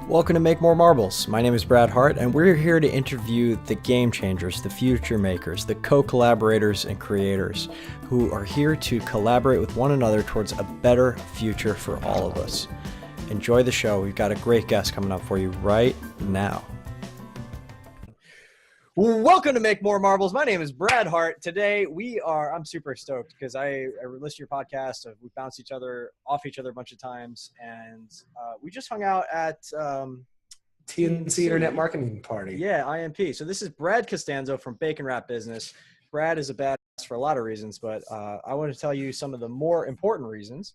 Welcome to Make More Marbles. My name is Brad Hart, and we're here to interview the game changers, the future makers, the co-collaborators and creators who are here to collaborate with one another towards a better future for all of us. Enjoy the show. We've got a great guest coming up for you right now. Welcome to Make More Marbles. My name is Brad Hart. Today I'm super stoked because I listened to your podcast. We bounced off each other a bunch of times, and we just hung out at TNC Internet Marketing Party. Yeah, IMP. So this is Brad Costanzo from Bacon Wrap Business. Brad is a badass for a lot of reasons, but I want to tell you some of the more important reasons.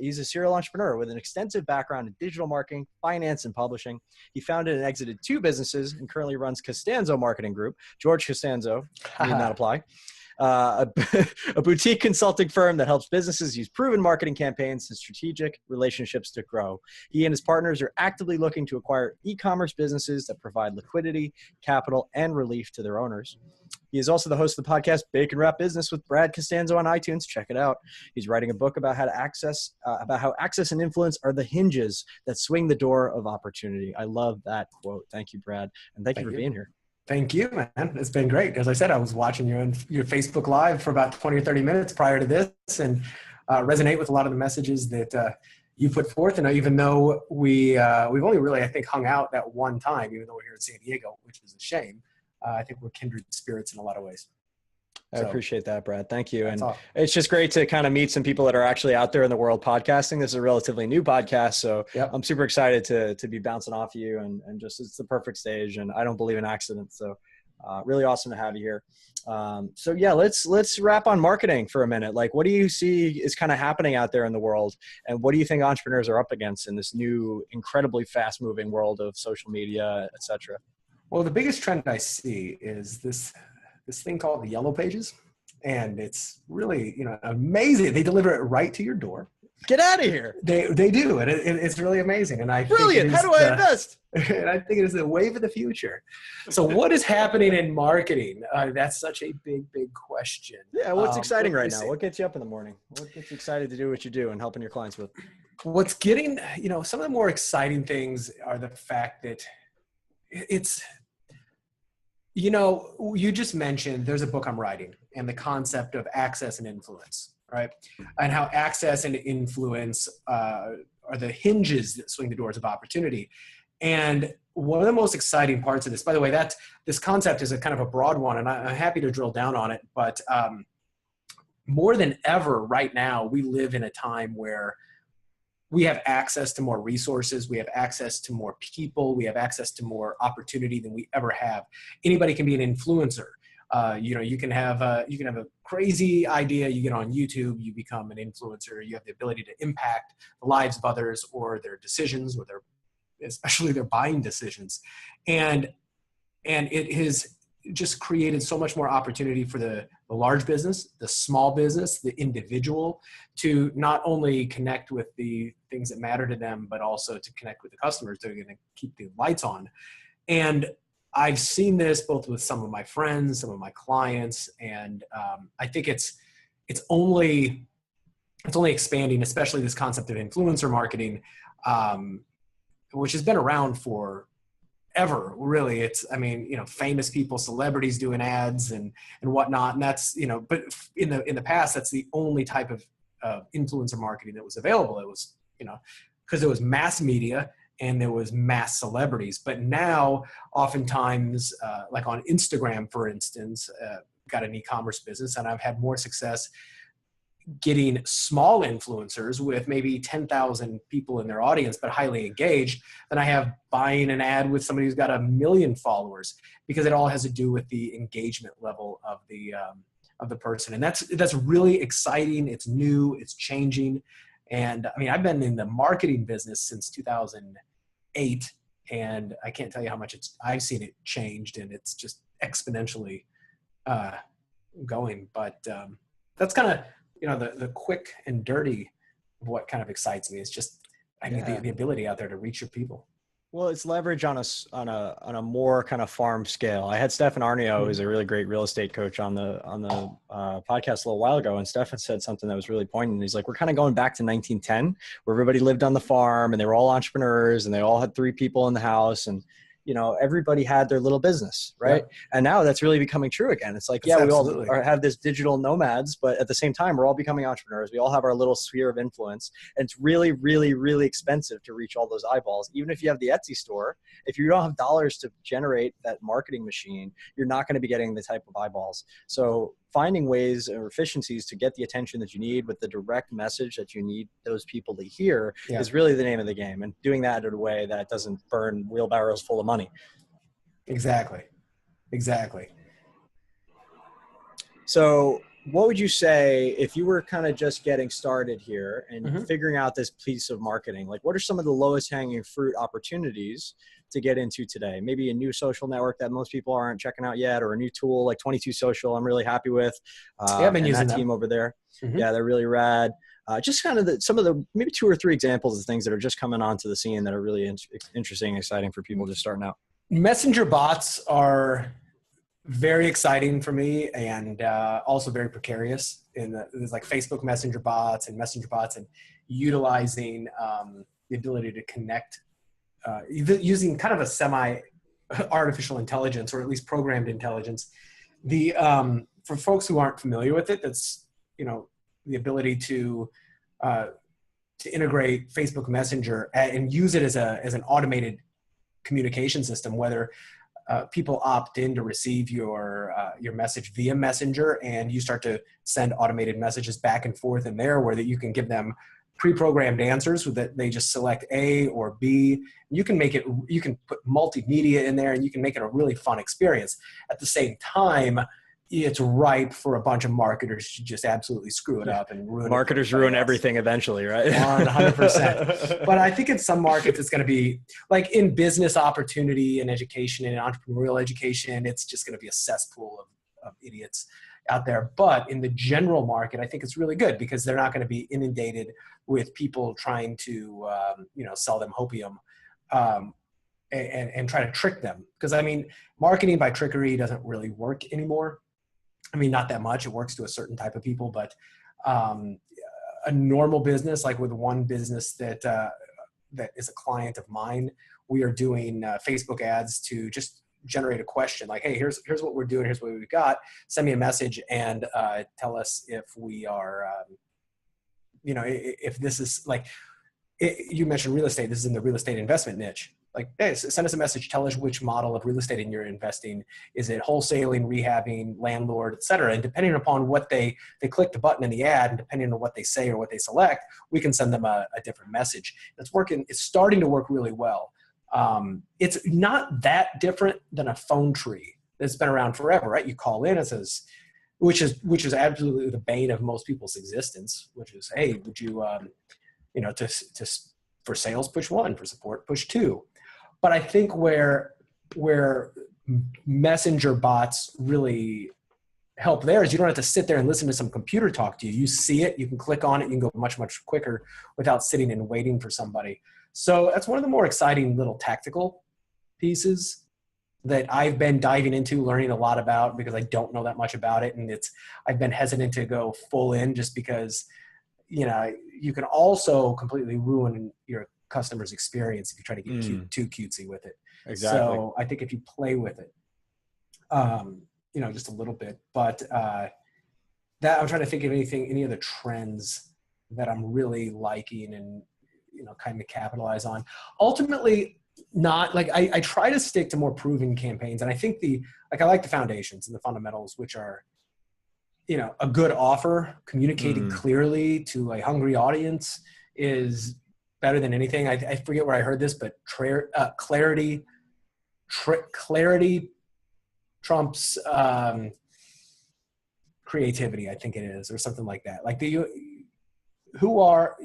He's a serial entrepreneur with an extensive background in digital marketing, finance, and publishing. He founded and exited 2 businesses and currently runs Costanzo Marketing Group. George Costanzo, need not apply. A boutique consulting firm that helps businesses use proven marketing campaigns and strategic relationships to grow. He and his partners are actively looking to acquire e-commerce businesses that provide liquidity, capital, and relief to their owners. He is also the host of the podcast Bacon Wrap Business with Brad Costanzo on iTunes. Check it out. He's writing a book about how access and influence are the hinges that swing the door of opportunity. I love that quote. Thank you, Brad, and thank you for being here. Thank you, man. It's been great. As I said, I was watching you on your Facebook Live for about 20 or 30 minutes prior to this and resonate with a lot of the messages that you put forth. And even though we've only really, I think, hung out that one time, even though we're here in San Diego, which is a shame, I think we're kindred spirits in a lot of ways. I appreciate that, Brad. Thank you. And it's just great to kind of meet some people that are actually out there in the world podcasting. This is a relatively new podcast. So I'm super excited to be bouncing off you and just, it's the perfect stage. And I don't believe in accidents. So really awesome to have you here. Let's wrap on marketing for a minute. Like, what do you see is kind of happening out there in the world? And what do you think entrepreneurs are up against in this new, incredibly fast moving world of social media, et cetera? Well, the biggest trend I see is this thing called the yellow pages. And it's really, amazing. They deliver it right to your door. Get out of here. They do. And it's really amazing. And Brilliant. How do I invest? And I think it is the wave of the future. So what is happening in marketing? That's such a big, big question. Yeah. What's exciting right now? What gets you up in the morning? What gets you excited to do what you do and helping your clients with? What's getting, some of the more exciting things are the fact that it's, you just mentioned there's a book I'm writing and the concept of access and influence, right? And how access and influence are the hinges that swing the doors of opportunity. And one of the most exciting parts of this, by the way, this concept is a kind of a broad one, and I'm happy to drill down on it. But more than ever right now, we live in a time where we have access to more resources. We have access to more people. We have access to more opportunity than we ever have. Anybody can be an influencer. You can have a crazy idea. You get on YouTube, you become an influencer. You have the ability to impact the lives of others or their decisions or especially their buying decisions. And it has just created so much more opportunity for the large business, the small business, the individual to not only connect with the things that matter to them, but also to connect with the customers that are going to keep the lights on. And I've seen this both with some of my friends, some of my clients, and I think it's only expanding, especially this concept of influencer marketing, which has been around for ever, really. It's, famous people, celebrities doing ads and whatnot. And that's, but in the past, that's the only type of influencer marketing that was available. It was, because there was mass media and there was mass celebrities. But now, oftentimes, like on Instagram, for instance, got an e-commerce business, and I've had more success getting small influencers with maybe 10,000 people in their audience, but highly engaged, than I have buying an ad with somebody who's got 1 million followers, because it all has to do with the engagement level of the person. And that's really exciting. It's new, it's changing. And I've been in the marketing business since 2008, and I can't tell you how much I've seen it changed, and it's just exponentially going. But that's kind of, the quick and dirty of what kind of excites me. It's just, the ability out there to reach your people. Well, it's leverage on a more kind of farm scale. I had Stefan Arnio, who's a really great real estate coach, on the podcast a little while ago, and Stefan said something that was really poignant. He's like, we're kind of going back to 1910, where everybody lived on the farm and they were all entrepreneurs and they all had 3 people in the house, and everybody had their little business, right? Yeah. And now that's really becoming true again. It's like, yeah, we all have this digital nomads, but at the same time, we're all becoming entrepreneurs. We all have our little sphere of influence. And it's really, really, really expensive to reach all those eyeballs. Even if you have the Etsy store, if you don't have dollars to generate that marketing machine, you're not going to be getting the type of eyeballs. So finding ways or efficiencies to get the attention that you need with the direct message that you need those people to hear is really the name of the game, and doing that in a way that doesn't burn wheelbarrows full of money. Exactly. So what would you say if you were kind of just getting started here and figuring out this piece of marketing? Like, what are some of the lowest hanging fruit opportunities to get into today? Maybe a new social network that most people aren't checking out yet, or a new tool like 22 Social I'm really happy with. I've been using that team over there. Yeah, they're really rad. Just kind of some of the maybe 2 or 3 examples of things that are just coming onto the scene that are really interesting and exciting for people just starting out. Messenger bots are very exciting for me, and also very precarious. There's like Facebook Messenger bots and utilizing the ability to connect using kind of a semi-artificial intelligence, or at least programmed intelligence. For folks who aren't familiar with it, that's the ability to integrate Facebook Messenger and use it as an automated communication system, whether people opt in to receive your message via Messenger, and you start to send automated messages back and forth in there, where that you can give them pre-programmed answers that they just select A or B. You can put multimedia in there, and you can make it a really fun experience. At the same time, it's ripe for a bunch of marketers to just absolutely screw it up and ruin it. Marketers ruin everything eventually, right? 100%. But I think in some markets, it's going to be like in business opportunity and education and entrepreneurial education, it's just going to be a cesspool of idiots out there. But in the general market, I think it's really good, because they're not going to be inundated with people trying to, sell them hopium and try to trick them. Because I mean, marketing by trickery doesn't really work anymore. I mean, not that much. It works to a certain type of people, but a normal business, like with one business that is a client of mine, we are doing Facebook ads to just generate a question like, hey, here's what we're doing, here's what we've got, send me a message and tell us if we are, if this is like, you mentioned real estate, this is in the real estate investment niche. Like, hey, send us a message, tell us which model of real estate you're investing. Is it wholesaling, rehabbing, landlord, et cetera? And depending upon what they click the button in the ad, and depending on what they say or what they select, we can send them a different message. It's starting to work really well. It's not that different than a phone tree that's been around forever, right? You call in, it says, which is absolutely the bane of most people's existence, which is, hey, would you, for sales, push 1, for support, push 2. But I think where messenger bots really help there is you don't have to sit there and listen to some computer talk to you. You see it, you can click on it, you can go much, much quicker without sitting and waiting for somebody. So that's one of the more exciting little tactical pieces that I've been diving into, learning a lot about, because I don't know that much about it. And I've been hesitant to go full in, just because, you can also completely ruin your customer's experience if you try to get too cutesy with it. Exactly. So I think if you play with it, just a little bit, but that I'm trying to think of any other trends that I'm really liking and, kind of capitalize on. Ultimately, not like I try to stick to more proven campaigns. And I think I like the foundations and the fundamentals, which are, a good offer communicated clearly to a hungry audience is better than anything. I forget where I heard this, but clarity trumps creativity, I think it is, or something like that. Like who are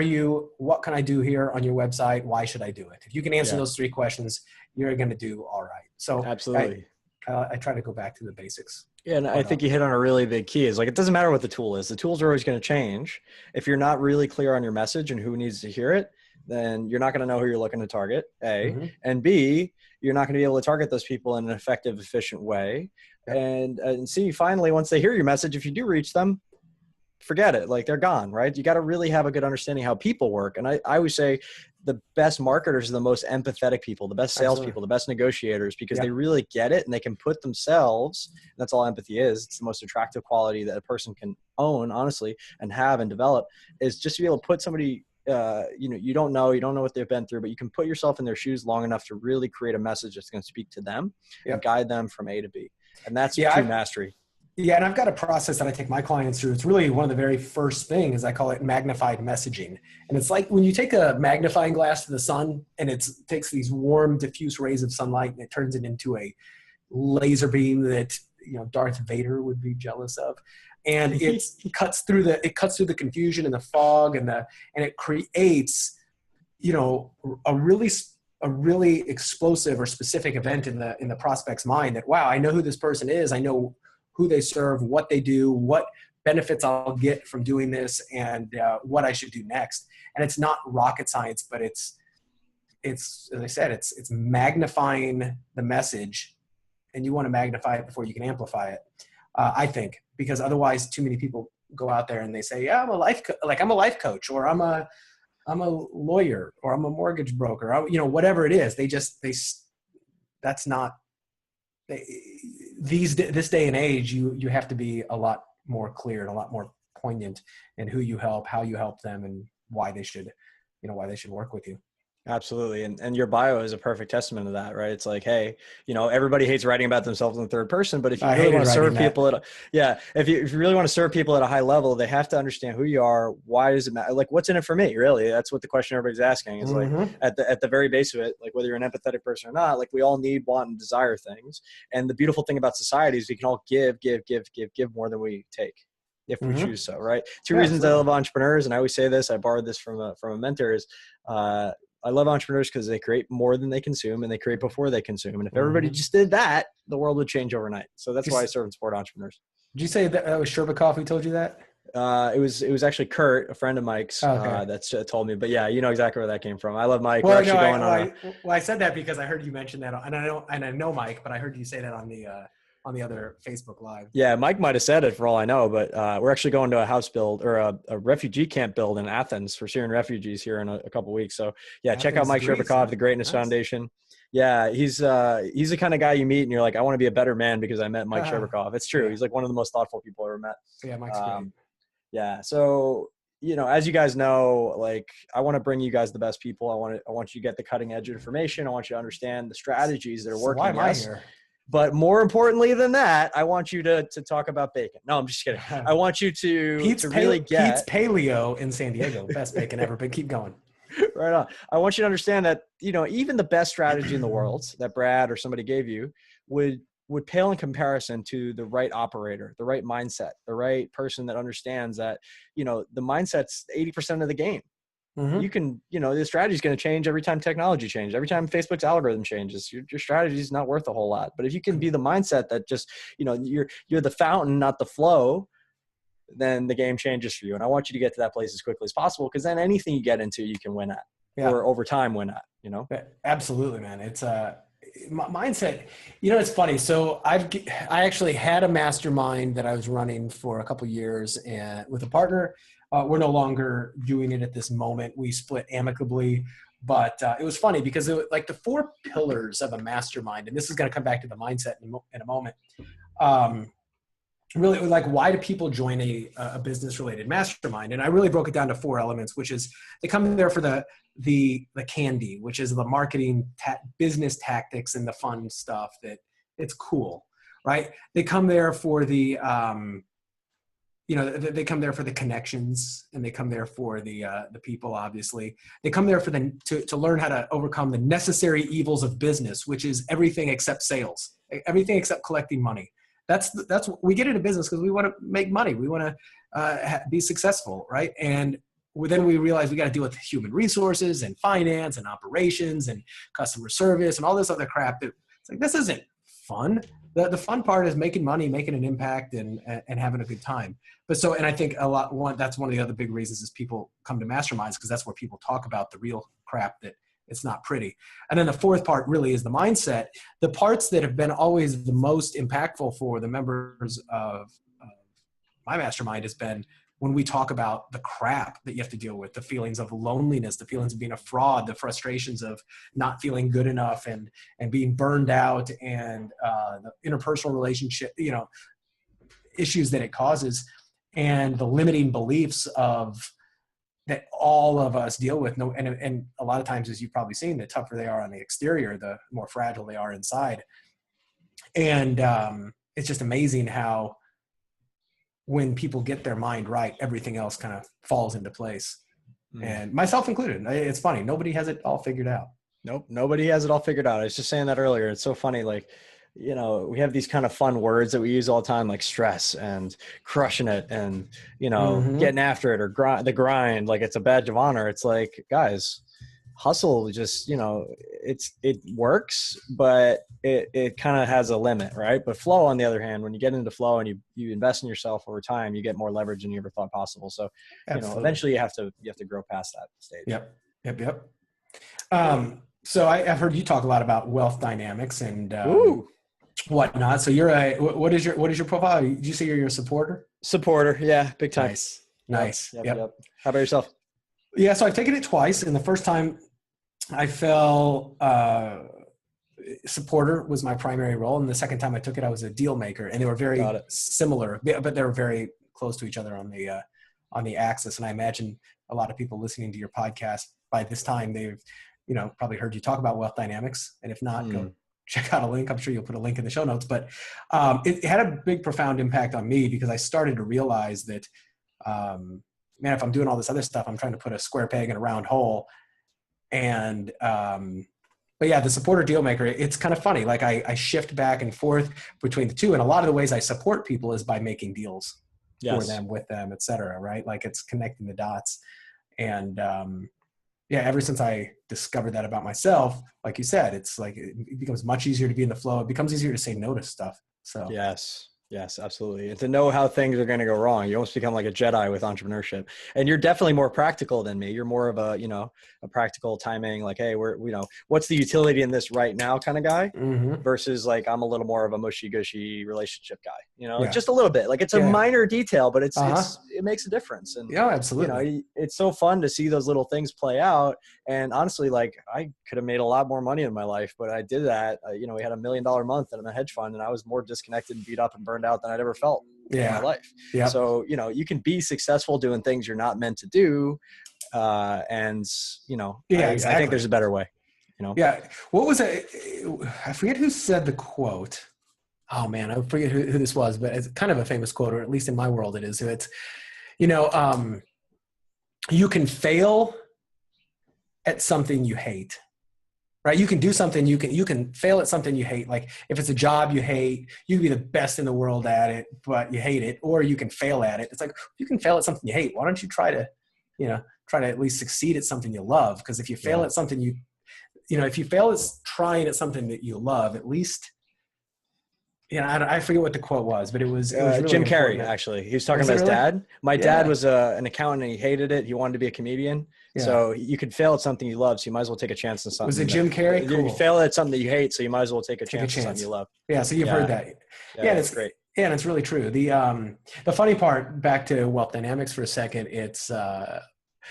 you? What can I do here on your website? Why should I do it? If you can answer those 3 questions, you're going to do all right. So absolutely. I try to go back to the basics. Yeah, and I think you hit on a really big key. Is like, it doesn't matter what the tool is. The tools are always going to change. If you're not really clear on your message and who needs to hear it, then you're not going to know who you're looking to target, A. Mm-hmm. And B, you're not going to be able to target those people in an effective, efficient way. Yep. And C, finally, once they hear your message, if you do reach them, forget it. Like, they're gone, right? You got to really have a good understanding how people work. And I always say the best marketers are the most empathetic people, the best salespeople, the best negotiators, because they really get it and they can put themselves, that's all empathy is. It's the most attractive quality that a person can own, honestly, and have and develop, is just to be able to put somebody, you don't know what they've been through, but you can put yourself in their shoes long enough to really create a message that's going to speak to them and guide them from A to B. And that's true mastery. Yeah, and I've got a process that I take my clients through. It's really one of the very first things. I call it magnified messaging. And it's like when you take a magnifying glass to the sun and it takes these warm, diffuse rays of sunlight and it turns it into a laser beam that, Darth Vader would be jealous of. And it cuts through the confusion and the fog and it creates, a really explosive or specific event in the prospect's mind that, wow, I know who this person is. I know who they serve, what they do, what benefits I'll get from doing this, and what I should do next. And it's not rocket science, but it's as I said, it's magnifying the message, and you want to magnify it before you can amplify it. I think, because otherwise, too many people go out there and they say, "Yeah, I'm a life coach, or I'm a lawyer, or I'm a mortgage broker, whatever it is." That's not. This day and age, you have to be a lot more clear and a lot more poignant in who you help, how you help them, and why they should work with you. Absolutely. And your bio is a perfect testament to that, right? It's like, hey, everybody hates writing about themselves in the third person, but if you really want to serve people if you really want to serve people at a high level, they have to understand who you are. Why does it matter? Like, what's in it for me? Really? That's what the question everybody's asking is like at the very base of it, like whether you're an empathetic person or not, like we all need, want, and desire things. And the beautiful thing about society is we can all give more than we take, if we choose so, right? Two reasons I love entrepreneurs, and I always say this, I borrowed this from a mentor, is I love entrepreneurs because they create more than they consume, and they create before they consume. And if everybody just did that, the world would change overnight. So that's why I serve and support entrepreneurs. Did you say that was Sherbakov who told you that? It was actually Kurt, a friend of Mike's, that's told me. But yeah, you know exactly where that came from. I love Mike. Well, I said that because I heard you mention that, and I know Mike, but I heard you say that on the other Facebook Live. Yeah, Mike might have said it for all I know, but we're actually going to a house build, or a refugee camp build in Athens for Syrian refugees here in a couple of weeks. So yeah, check out Mike Sherbakov, the Greatness Foundation. Yeah, he's the kind of guy you meet and you're like, I want to be a better man because I met Mike Sherbakov. It's true. Yeah. He's like one of the most thoughtful people I ever met. Yeah, Mike's great. Yeah. So, as you guys know, like, I want to bring you guys the best people. I want you to get the cutting edge information. I want you to understand the strategies that are working. Why am I here? But more importantly than that, I want you to talk about bacon. No, I'm just kidding. I want you to really get Pete's Paleo in San Diego. Best bacon ever, but keep going. Right on. I want you to understand that, even the best strategy in the world that Brad or somebody gave you would pale in comparison to the right operator, the right mindset, the right person that understands that, the mindset's 80% of the game. You can, the strategy is going to change every time technology changes. Every time Facebook's algorithm changes, your strategy is not worth a whole lot. But if you can be the mindset that just, you're the fountain, not the flow, then the game changes for you. And I want you to get to that place as quickly as possible, because then anything you get into, you can win at, or over time win at, Absolutely, man. It's mindset. It's funny. So I actually had a mastermind that I was running for a couple of years, and with a partner. We're no longer doing it at this moment. We split amicably, but it was funny because it was like the 4 pillars of a mastermind, and this is going to come back to the mindset in a moment. Really, like, why do people join a business-related mastermind? And I really broke it down to 4 elements, which is they come there for the candy, which is the marketing, business tactics, and the fun stuff that it's cool, right? They come there for the they come there for the connections, and they come there for the people. Obviously, they come there for to learn how to overcome the necessary evils of business, which is everything except sales, everything except collecting money. That's we get into business because we want to make money. We want to be successful, right? And then we realize we got to deal with human resources and finance and operations and customer service and all this other crap. It's like, this isn't fun. The fun part is making money, making an impact, and having a good time. And I think that's one of the other big reasons is people come to masterminds, because that's where people talk about the real crap that it's not pretty. And then the fourth part really is the mindset. The parts that have been always the most impactful for the members of my mastermind has been when we talk about the crap that you have to deal with, the feelings of loneliness, the feelings of being a fraud, the frustrations of not feeling good enough and being burned out, and the interpersonal relationship, issues that it causes, and the limiting beliefs that all of us deal with. And a lot of times, as you've probably seen, the tougher they are on the exterior, the more fragile they are inside. And it's just amazing how when people get their mind right, everything else kind of falls into place. And myself included. It's funny. Nobody has it all figured out. Nope. Nobody has it all figured out. I was just saying that earlier. It's so funny. Like, we have these kind of fun words that we use all the time, like stress and crushing it and, getting after it, or the grind, like it's a badge of honor. It's like, guys, hustle just, it works, but it kind of has a limit, right? But flow, on the other hand, when you get into flow and you invest in yourself over time, you get more leverage than you ever thought possible. So, eventually you have to grow past that stage. Yep. So I've heard you talk a lot about wealth dynamics and whatnot. So what is your profile? Did you say you're a supporter? Supporter. Yeah. Big time. Nice. Yep. How about yourself? Yeah. So I've taken it twice. And the first time I fell, supporter was my primary role. And the second time I took it, I was a deal maker, and they were very similar, but they were very close to each other on the axis. And I imagine a lot of people listening to your podcast by this time, they've, probably heard you talk about wealth dynamics. And if not, go check out a link. I'm sure you'll put a link in the show notes, but it had a big, profound impact on me, because I started to realize that, man, if I'm doing all this other stuff, I'm trying to put a square peg in a round hole. And, but yeah, the supporter deal maker, it's kind of funny. Like I shift back and forth between the two. And a lot of the ways I support people is by making deals for them, with them, et cetera. Right. Like it's connecting the dots. And, ever since I discovered that about myself, like you said, it's like, it becomes much easier to be in the flow. It becomes easier to say no to stuff. So Yes, absolutely. And to know how things are going to go wrong, you almost become like a Jedi with entrepreneurship. And you're definitely more practical than me. You're more of a, a practical timing, like, hey, what's the utility in this right now kind of guy, versus like, I'm a little more of a mushy gushy relationship guy, just a little bit. Like it's a minor detail, but it makes a difference. And absolutely. It's so fun to see those little things play out. And honestly, like I could have made a lot more money in my life, but I did that. We had $1 million month in a hedge fund, and I was more disconnected and beat up and burned out than I'd ever felt in my life. So, you can be successful doing things you're not meant to do. Exactly. I think there's a better way, Yeah. What was it? I forget who said the quote. Oh man, I forget who this was, but it's kind of a famous quote, or at least in my world it is. So it's, you can fail at something you hate. Right? You can do something, you can fail at something you hate. Like if it's a job you hate, you can be the best in the world at it, but you hate it, or you can fail at it. It's like, you can fail at something you hate. Why don't you try to at least succeed at something you love? Because if you fail at something if you fail at trying at something that you love, at least, I forget what the quote was, but it was really Jim Carrey, important. Actually. He was talking about his dad. My dad was an accountant, and he hated it. He wanted to be a comedian. Yeah. So you could fail at something you love, so you might as well take a chance on something. Was it Jim Carrey? Cool. You fail at something that you hate, so you might as well take a chance on something you love. Yeah, so you've heard that. Yeah, it's great. Yeah, and it's really true. The funny part, back to wealth dynamics for a second, it's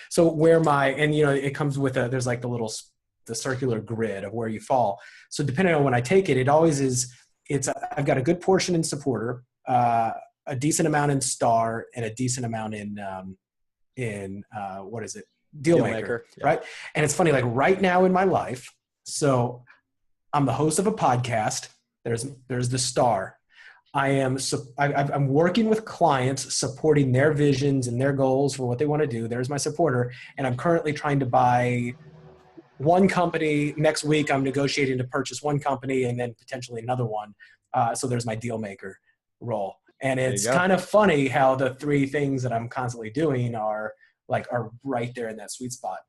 so where it comes with there's like the circular grid of where you fall. So depending on when I take it, it always is, I've got a good portion in supporter, a decent amount in star, and a decent amount in what is it? Dealmaker, right? And it's funny, like right now in my life, so I'm the host of a podcast. There's the star. I'm working with clients, supporting their visions and their goals for what they want to do. There's my supporter. And I'm currently trying to buy one company. Next week, I'm negotiating to purchase one company and then potentially another one. So there's my deal maker role. And it's kind of funny how the three things that I'm constantly doing are right there in that sweet spot.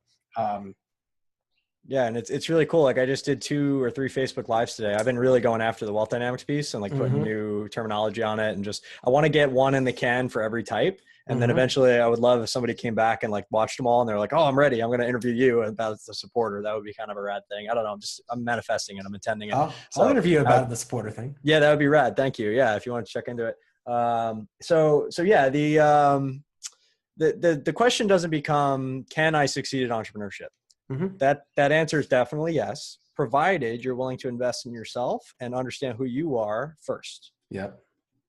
Yeah, and it's really cool. Like I just did 2 or 3 Facebook Lives today. I've been really going after the wealth dynamics piece and like putting new terminology on it, and just I want to get one in the can for every type. And then eventually I would love if somebody came back and like watched them all and they're like, oh, I'm ready. I'm going to interview you about the supporter. That would be kind of a rad thing. I don't know. I'm manifesting it. I'm intending it. I'll interview you about the supporter thing. Yeah, that would be rad. Thank you. Yeah. If you want to check into it. So yeah, the question doesn't become, can I succeed at entrepreneurship? That answer is definitely yes, provided you're willing to invest in yourself and understand who you are first. Yep.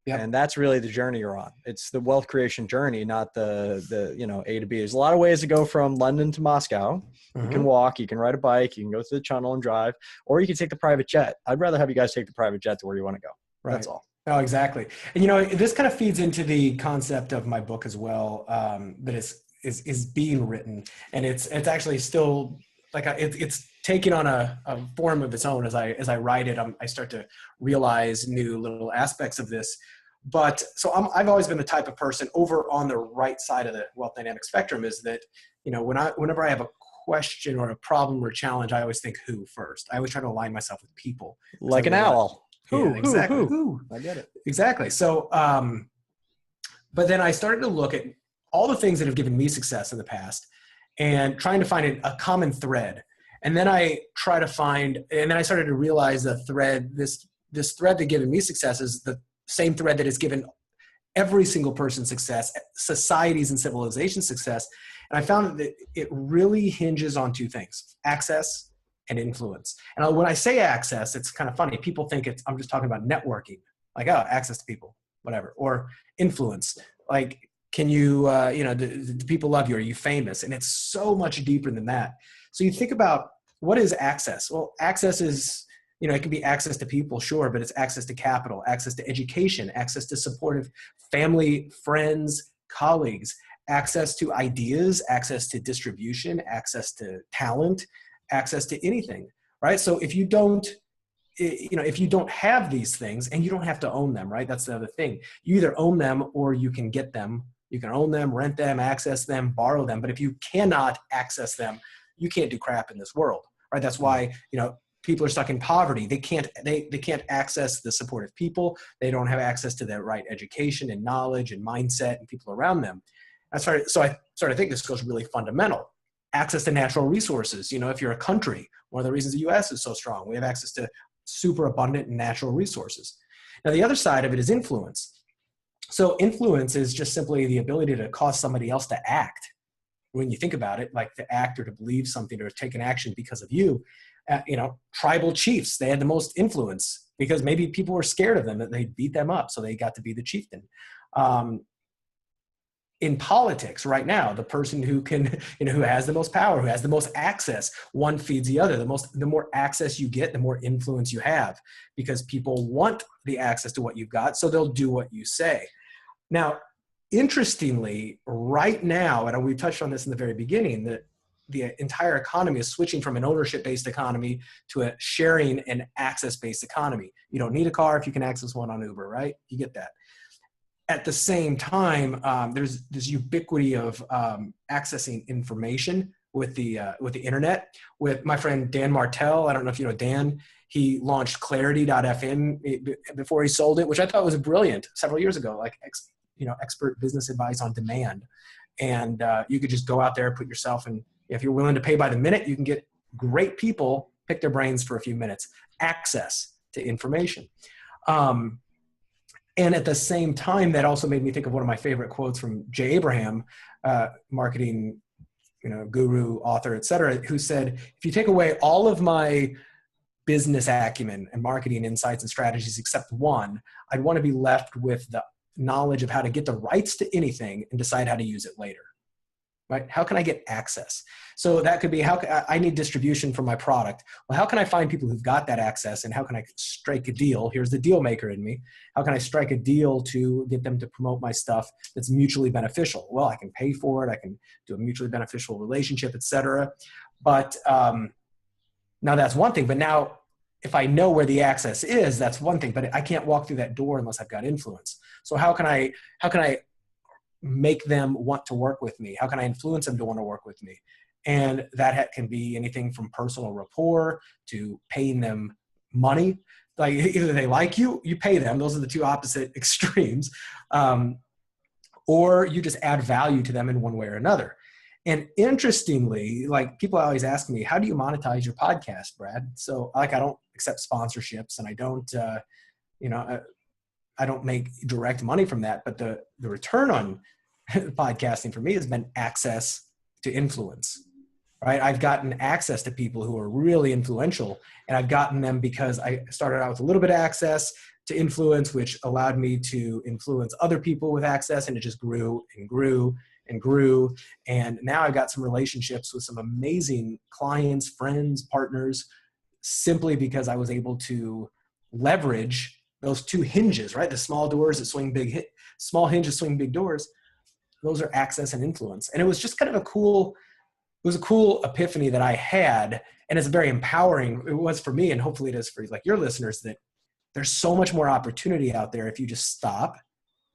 And that's really the journey you're on. It's the wealth creation journey, not the A to B. There's a lot of ways to go from London to Moscow. You can walk, you can ride a bike, you can go through the tunnel and drive, or you can take the private jet. I'd rather have you guys take the private jet to where you want to go. Right. That's all. Oh, exactly. And this kind of feeds into the concept of my book as well. That is being written, and it's actually still like it's taking on a form of its own as I write it. I start to realize new little aspects of this. But so I've always been the type of person over on the right side of the wealth dynamic spectrum, is that whenever I have a question or a problem or challenge, I always think who first. I always try to align myself with people, like an owl. Who? Exactly. Who? I get it. Exactly. So, but then I started to look at all the things that have given me success in the past and trying to find a common thread. And then I started to realize the thread, this thread that given me success is the same thread that has given every single person success, societies and civilization success. And I found that it really hinges on 2 things: access and influence. And when I say access, it's kind of funny. People think I'm just talking about networking, like, oh, access to people, whatever, or influence. Like, can you, do people love you? Are you famous? And it's so much deeper than that. So you think about, what is access? Well, access is, it can be access to people, sure, but it's access to capital, access to education, access to supportive family, friends, colleagues, access to ideas, access to distribution, access to talent, access to anything, right? So if you don't have these things, and you don't have to own them, right? That's the other thing. You either own them or you can get them. You can own them, rent them, access them, borrow them. But if you cannot access them, you can't do crap in this world, right? That's why, people are stuck in poverty. They can't access the supportive people. They don't have access to the right education and knowledge and mindset and people around them. So I started to think this goes really fundamental. Access to natural resources. If you're a country, one of the reasons the US is so strong, we have access to super abundant natural resources. Now, the other side of it is influence. So influence is just simply the ability to cause somebody else to act. When you think about it, like to act or to believe something or take an action because of you. Tribal chiefs, they had the most influence because maybe people were scared of them, that they beat them up. So they got to be the chieftain. In politics right now, the person who can, who has the most power, who has the most access, one feeds the other. The more access you get, the more influence you have, because people want the access to what you've got. So they'll do what you say. Now, interestingly, right now, and we touched on this in the very beginning, that the entire economy is switching from an ownership-based economy to a sharing and access-based economy. You don't need a car if you can access one on Uber, right? You get that. At the same time, there's this ubiquity of accessing information with the internet. With my friend Dan Martell, I don't know if you know Dan, he launched clarity.fm before he sold it, which I thought was brilliant several years ago, like expert business advice on demand. And you could just go out there, put yourself in. If you're willing to pay by the minute, you can get great people, pick their brains for a few minutes, access to information. And at the same time, that also made me think of one of my favorite quotes from Jay Abraham, marketing guru, author, et cetera, who said, if you take away all of my business acumen and marketing insights and strategies except one, I'd want to be left with the knowledge of how to get the rights to anything and decide how to use it later. Right? How can I get access? So that could be, I need distribution for my product. Well, how can I find people who've got that access, and how can I strike a deal? Here's the deal maker in me. How can I strike a deal to get them to promote my stuff that's mutually beneficial? Well, I can pay for it. I can do a mutually beneficial relationship, et cetera. But now that's one thing. But now if I know where the access is, that's one thing. But I can't walk through that door unless I've got influence. So how can I make them want to work with me? How can I influence them to want to work with me? And that can be anything from personal rapport to paying them money. Like either they like you, you pay them. Those are the two opposite extremes. Or you just add value to them in one way or another. And interestingly, like people always ask me, how do you monetize your podcast, Brad? So like, I don't accept sponsorships and I don't, I don't make direct money from that, but the return on podcasting for me has been access to influence, right? I've gotten access to people who are really influential, and I've gotten them because I started out with a little bit of access to influence, which allowed me to influence other people with access, and it just grew and grew and grew. And now I've got some relationships with some amazing clients, friends, partners, simply because I was able to leverage those two hinges, right? The small doors that swing big, small hinges swing big doors. Those are access and influence. And it was just kind of a cool epiphany that I had. And it's very empowering. It was for me, and hopefully it is for like your listeners, that there's so much more opportunity out there if you just stop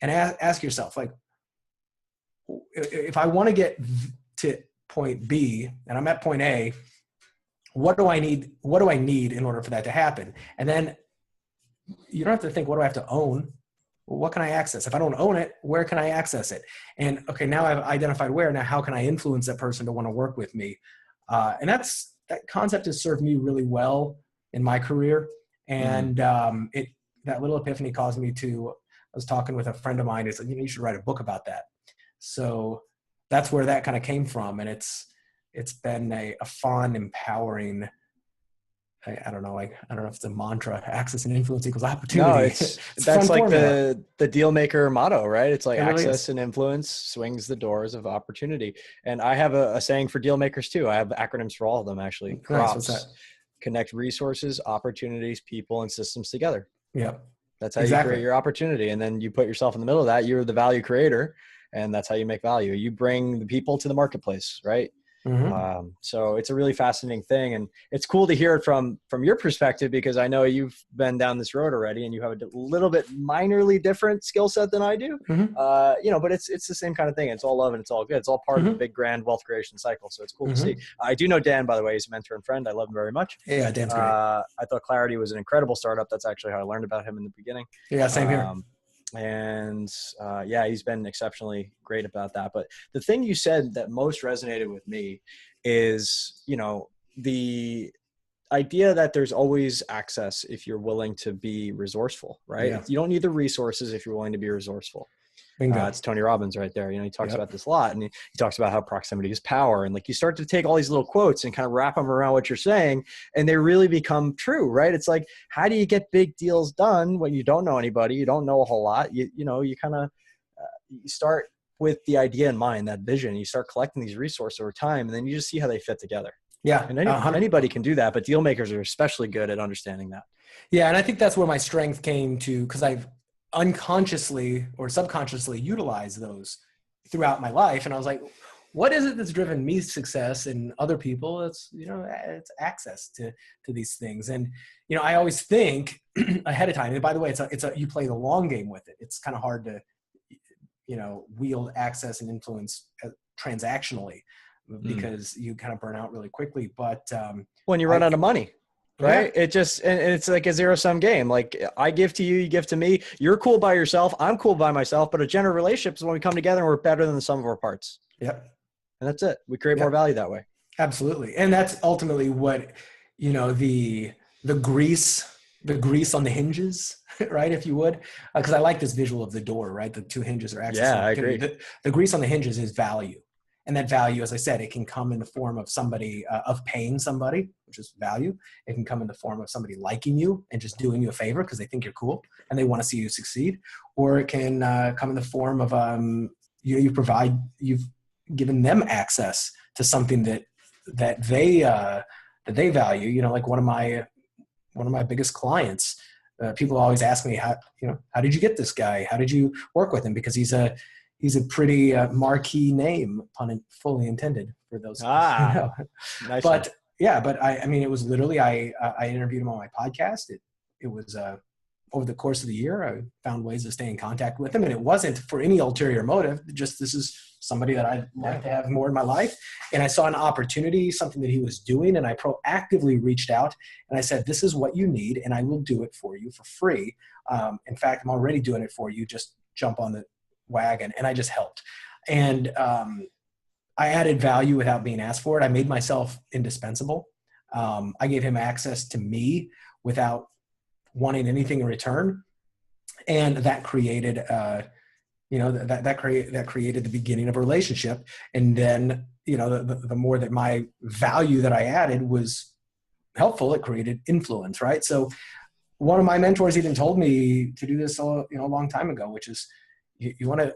and ask yourself, like, if I want to get to point B and I'm at point A, what do I need? What do I need in order for that to happen? And then you don't have to think, what do I have to own? Well, what can I access? If I don't own it, where can I access it? And okay, now I've identified where. Now, how can I influence that person to want to work with me? And that concept has served me really well in my career. And that little epiphany caused me to. I was talking with a friend of mine. He said, you should write a book about that. So that's where that kind of came from, and it's been a fun, empowering. I don't know if it's a mantra, access and influence equals opportunity. No, that's like the dealmaker motto, right? It's like access and influence swings the doors of opportunity. And I have a saying for dealmakers too. I have acronyms for all of them, actually. Nice. What's that? Connect resources, opportunities, people, and systems together. Yeah. That's how you create your opportunity. And then you put yourself in the middle of that. You're the value creator, and that's how you make value. You bring the people to the marketplace, right? Mm-hmm. So it's a really fascinating thing, and it's cool to hear it from your perspective, because I know you've been down this road already and you have a little bit minorly different skill set than I do. Mm-hmm. But it's the same kind of thing. It's all love and it's all good. It's all part of the big grand wealth creation cycle. So it's cool to see. I do know Dan, by the way. He's a mentor and friend. I love him very much. Yeah, Dan's great. I thought Clarity was an incredible startup. That's actually how I learned about him in the beginning. Yeah, same here. And he's been exceptionally great about that. But the thing you said that most resonated with me is, the idea that there's always access if you're willing to be resourceful, right? Yeah. You don't need the resources if you're willing to be resourceful. It's Tony Robbins right there. He talks about this a lot, and he talks about how proximity is power. And like, you start to take all these little quotes and kind of wrap them around what you're saying, and they really become true, right? It's like, how do you get big deals done when you don't know anybody? You don't know a whole lot. You kind of, you start with the idea in mind, that vision. You start collecting these resources over time, and then you just see how they fit together. Yeah. And anybody can do that, but deal makers are especially good at understanding that. Yeah. And I think that's where my strength came to, because I've unconsciously or subconsciously utilized those throughout my life. And I was like, what is it that's driven me success and other people? It's, it's access to these things. And, I always think ahead of time, and by the way, you play the long game with it. It's kind of hard to, wield access and influence transactionally, because you kind of burn out really quickly. But when you run out of money. Right. Yeah. It's like a zero-sum game. Like, I give to you, you give to me. You're cool by yourself. I'm cool by myself. But a general relationship is when we come together and we're better than the sum of our parts. Yep. And that's it. We create more value that way. Absolutely. And that's ultimately what, the grease on the hinges, right? If you would, because I like this visual of the door, right? The two hinges are access. Yeah, I agree. The grease on the hinges is value. And that value, as I said, it can come in the form of somebody, of paying somebody, which is value. It can come in the form of somebody liking you and just doing you a favor because they think you're cool and they want to see you succeed. Or it can come in the form of, you've given them access to something that they value. Like one of my biggest clients, people always ask me, how did you get this guy? How did you work with him? Because he's a pretty marquee name, pun fully intended for those. Nice. But it was literally, I interviewed him on my podcast. It was over the course of the year, I found ways to stay in contact with him, and it wasn't for any ulterior motive. Just, this is somebody that I'd like to have more in my life. And I saw an opportunity, something that he was doing, and I proactively reached out and I said, this is what you need, and I will do it for you for free. In fact, I'm already doing it for you. Just jump on the wagon. And I just helped. And I added value without being asked for it. I made myself indispensable. I gave him access to me without wanting anything in return. And that created, that created the beginning of a relationship. And then, the more that my value that I added was helpful, it created influence, right? So one of my mentors even told me to do this, a long time ago, which is you want to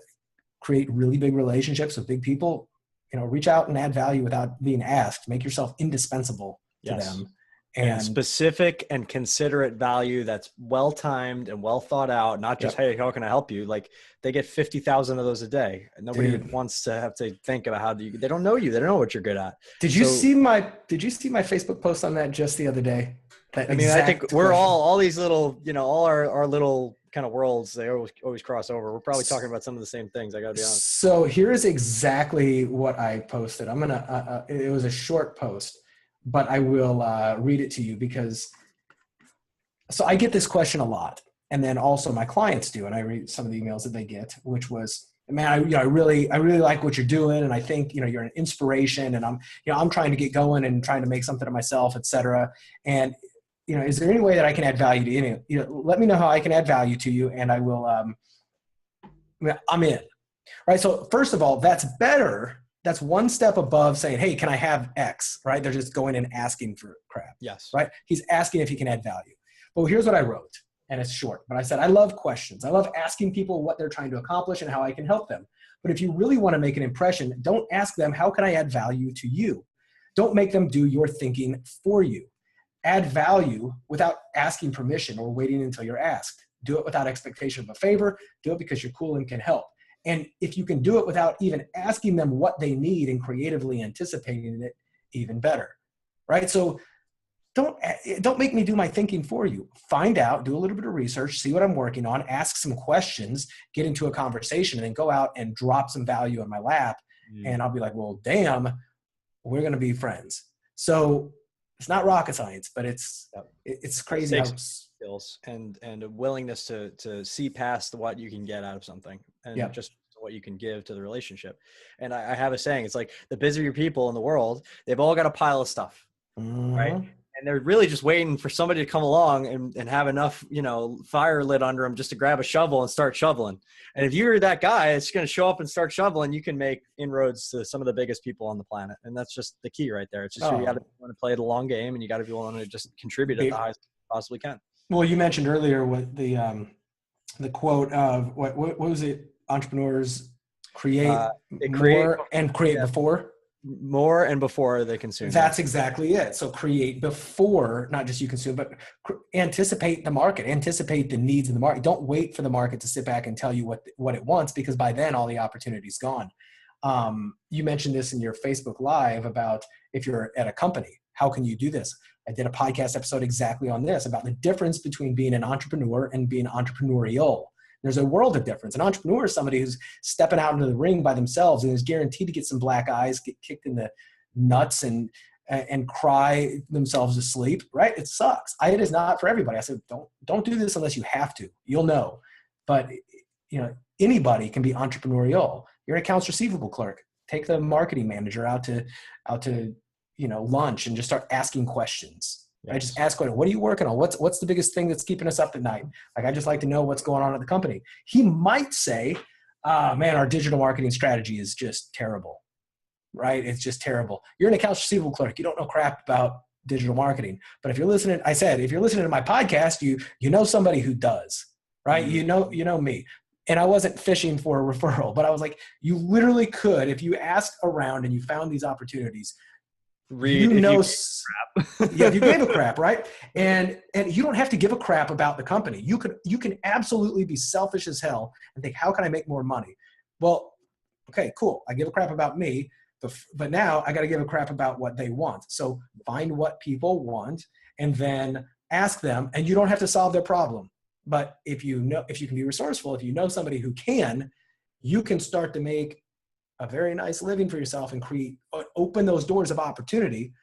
create really big relationships with big people, reach out and add value without being asked, make yourself indispensable to them. And specific and considerate value that's well-timed and well thought out, not just, hey, how can I help you? Like they get 50,000 of those a day. And nobody wants to have to think about they don't know you. They don't know what you're good at. Did you see my Facebook post on that just the other day? I think we're all these little, all our little kind of worlds, they always cross over. We're probably talking about some of the same things. I gotta be honest. So here's exactly what I posted. I'm going to, it was a short post, but I will read it to you so I get this question a lot. And then also my clients do. And I read some of the emails that they get, which was, man, I really like what you're doing. And I think, you're an inspiration, and I'm trying to get going and trying to make something of myself, et cetera. And, is there any way that I can add value to you? Let me know how I can add value to you. And I will, I'm in. Right. So first of all, that's better. That's one step above saying, hey, can I have X, right? They're just going and asking for crap. Yes. Right. He's asking if he can add value. But here's what I wrote, and it's short, but I said, I love questions. I love asking people what they're trying to accomplish and how I can help them. But if you really want to make an impression, don't ask them, how can I add value to you? Don't make them do your thinking for you. Add value without asking permission or waiting until you're asked. Do it without expectation of a favor. Do it because you're cool and can help. And if you can do it without even asking them what they need and creatively anticipating it, even better, right? So don't make me do my thinking for you. Find out, do a little bit of research, see what I'm working on, ask some questions, get into a conversation, and then go out and drop some value in my lap. And I'll be like, well, damn, we're going to be friends. So it's not rocket science, but it's crazy. Skills and a willingness to see past what you can get out of something, and just what you can give to the relationship. And I have a saying, it's like the busier people in the world, they've all got a pile of stuff, right? And they're really just waiting for somebody to come along and have enough, fire lit under them just to grab a shovel and start shoveling. And if you're that guy, it's going to show up and start shoveling. You can make inroads to some of the biggest people on the planet. And that's just the key right there. It's just you got to want to play the long game, and you got to be willing to just contribute at the highest you possibly can. Well, you mentioned earlier what the quote of what was it? Entrepreneurs create more and create before. More and before they consume. That's exactly it. So create before, not just you consume, but anticipate the market, anticipate the needs of the market. Don't wait for the market to sit back and tell you what it wants, because by then all the opportunity's gone. You mentioned this in your Facebook Live about if you're at a company, how can you do this? I did a podcast episode exactly on this, about the difference between being an entrepreneur and being entrepreneurial. There's a world of difference. An entrepreneur is somebody who's stepping out into the ring by themselves and is guaranteed to get some black eyes, get kicked in the nuts, and cry themselves to sleep, right? It sucks. It is not for everybody. I said, don't do this unless you have to. You'll know. But anybody can be entrepreneurial. You're an accounts receivable clerk. Take the marketing manager out to lunch and just start asking questions. Yes. I just ask, what are you working on? What's the biggest thing that's keeping us up at night? Like, I just like to know what's going on at the company. He might say, man, our digital marketing strategy is just terrible, right? It's just terrible. You're an accounts receivable clerk. You don't know crap about digital marketing. But if you're listening to my podcast, you know somebody who does, right? Mm-hmm. You know me. And I wasn't fishing for a referral, but I was like, you literally could, if you asked around and you found these opportunities, if you gave a crap, right? And you don't have to give a crap about the company. You can absolutely be selfish as hell and think, how can I make more money? Well, okay, cool. I give a crap about me, but now I got to give a crap about what they want. So find what people want and then ask them, and you don't have to solve their problem. But if you can be resourceful, if you know somebody who can, you can start to make a very nice living for yourself and open those doors of opportunity,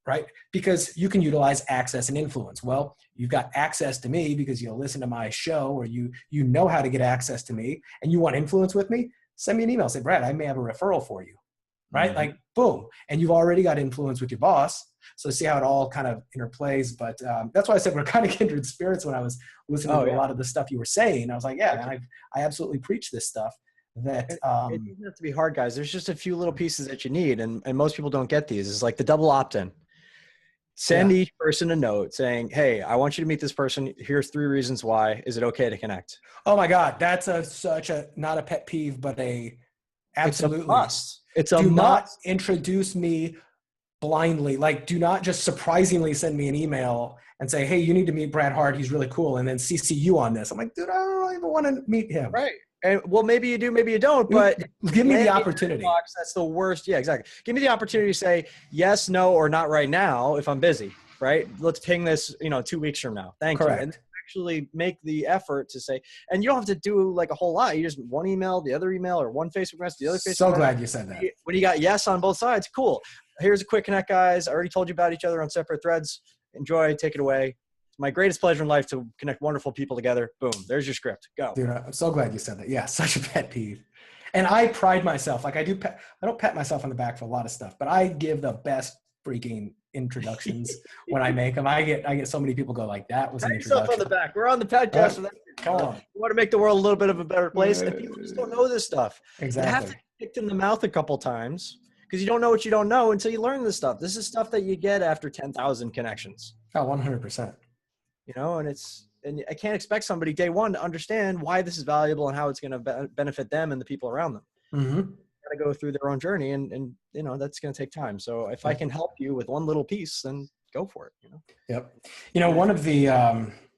right? Because you can utilize access and influence. Well, you've got access to me because you'll listen to my show, or you know how to get access to me, and you want influence with me, send me an email. Say, Brad, I may have a referral for you, right? Like, boom. And you've already got influence with your boss. So see how it all kind of interplays. But that's why I said we're kind of kindred spirits when I was listening to a lot of the stuff you were saying. I was like, yeah, man, I absolutely preach this stuff. That it doesn't have to be hard, guys. There's just a few little pieces that you need, and most people don't get these. It's like the double opt-in. Send each person a note saying, hey, I want you to meet this person. Here's 3 reasons why. Is it okay to connect? Oh my God. That's such a, not a pet peeve, but absolutely. It's a must. It's a do must. Not introduce me blindly. Like, do not just surprisingly send me an email and say, hey, you need to meet Brad Hart. He's really cool. And then CC you on this. I'm like, dude, I don't even want to meet him. Right. And well, maybe you do, maybe you don't, but give me the opportunity. That's the worst. Yeah, exactly. Give me the opportunity to say yes, no, or not right now if I'm busy, right? Let's ping this, 2 weeks from now. Thank you. And actually make the effort to say, and you don't have to do like a whole lot. You just one email, the other email, or one Facebook message, the other Facebook message. So glad you said that. When you got yes on both sides, cool. Here's a quick connect, guys. I already told you about each other on separate threads. Enjoy, take it away. My greatest pleasure in life to connect wonderful people together. Boom. There's your script. Go. Dude, I'm so glad you said that. Yeah. Such a pet peeve. And I pride myself. Like I don't pat myself on the back for a lot of stuff, but I give the best freaking introductions when I make them. I get so many people go like, that was an introduction. Yourself on the back. We're on the podcast for that. Come on. We want to make the world a little bit of a better place. And people just don't know this stuff. Exactly. You have to get kicked in the mouth a couple times because you don't know what you don't know until you learn this stuff. This is stuff that you get after 10,000 connections. Oh, 100%. And I can't expect somebody day one to understand why this is valuable and how it's going to benefit them and the people around them. Mm-hmm. Got to go through their own journey, and that's going to take time. So if I can help you with one little piece, then go for it. Yep. One of the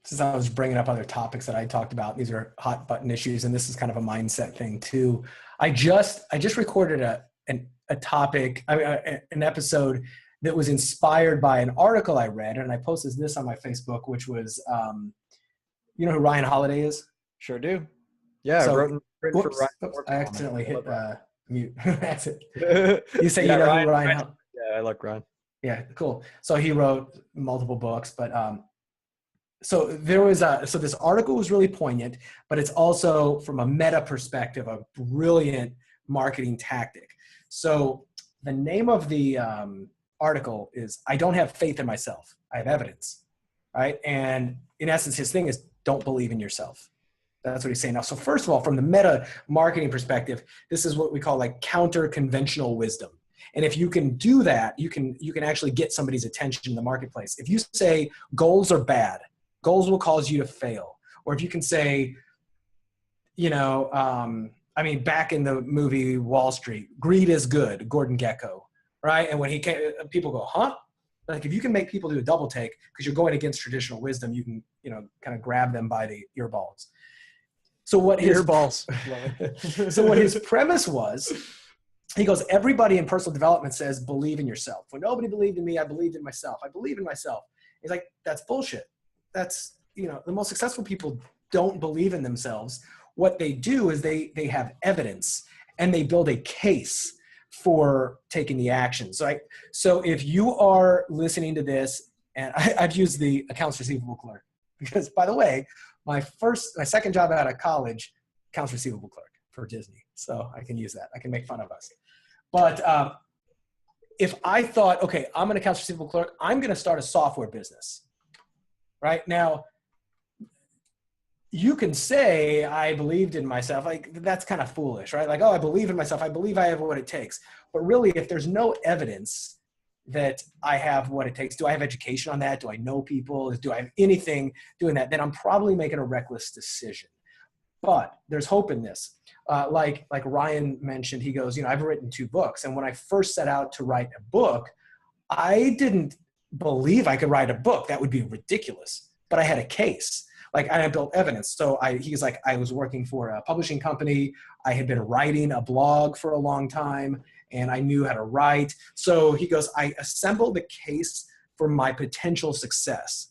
since I was bringing up other topics that I talked about, these are hot button issues, and this is kind of a mindset thing too. I just recorded a topic, an episode that was inspired by an article I read, and I posted this on my Facebook, which was, you know who Ryan Holiday is? Sure do. Yeah, so, I wrote for Ryan. I accidentally hit mute. That's it. You say you know who Ryan? Yeah, I like Ryan. Yeah, cool. So he wrote multiple books, but so there was so this article was really poignant, but it's also from a meta perspective, a brilliant marketing tactic. So the name of the article is I Don't Have Faith in Myself. I have evidence, right? And in essence, his thing is don't believe in yourself. That's what he's saying now. So first of all, from the meta marketing perspective, this is what we call like counter conventional wisdom. And if you can do that, you can actually get somebody's attention in the marketplace. If you say goals are bad, goals will cause you to fail. Or if you can say, back in the movie Wall Street, greed is good, Gordon Gekko, right? And when he came, people go, huh? Like if you can make people do a double take because you're going against traditional wisdom, you can, kind of grab them by the earballs. So what his premise was, he goes, everybody in personal development says, believe in yourself. When nobody believed in me, I believed in myself. I believe in myself. He's like, that's bullshit. That's, the most successful people don't believe in themselves. What they do is they have evidence and they build a case for taking the action. So if you are listening to this, and I've used the accounts receivable clerk because, by the way, my second job out of college, accounts receivable clerk for Disney. So I can use that. I can make fun of us. But if I thought, okay, I'm an accounts receivable clerk, I'm going to start a software business. Right now, you can say I believed in myself. Like that's kind of foolish, right? Like, oh, I believe in myself. I believe I have what it takes. But really, if there's no evidence that I have what it takes, do I have education on that? Do I know people? Do I have anything doing that? Then I'm probably making a reckless decision. But there's hope in this. Like Ryan mentioned, he goes, I've written 2 books. And when I first set out to write a book, I didn't believe I could write a book. That would be ridiculous. But I had a case. Like I built evidence. So he's like, I was working for a publishing company. I had been writing a blog for a long time and I knew how to write. So he goes, I assembled the case for my potential success.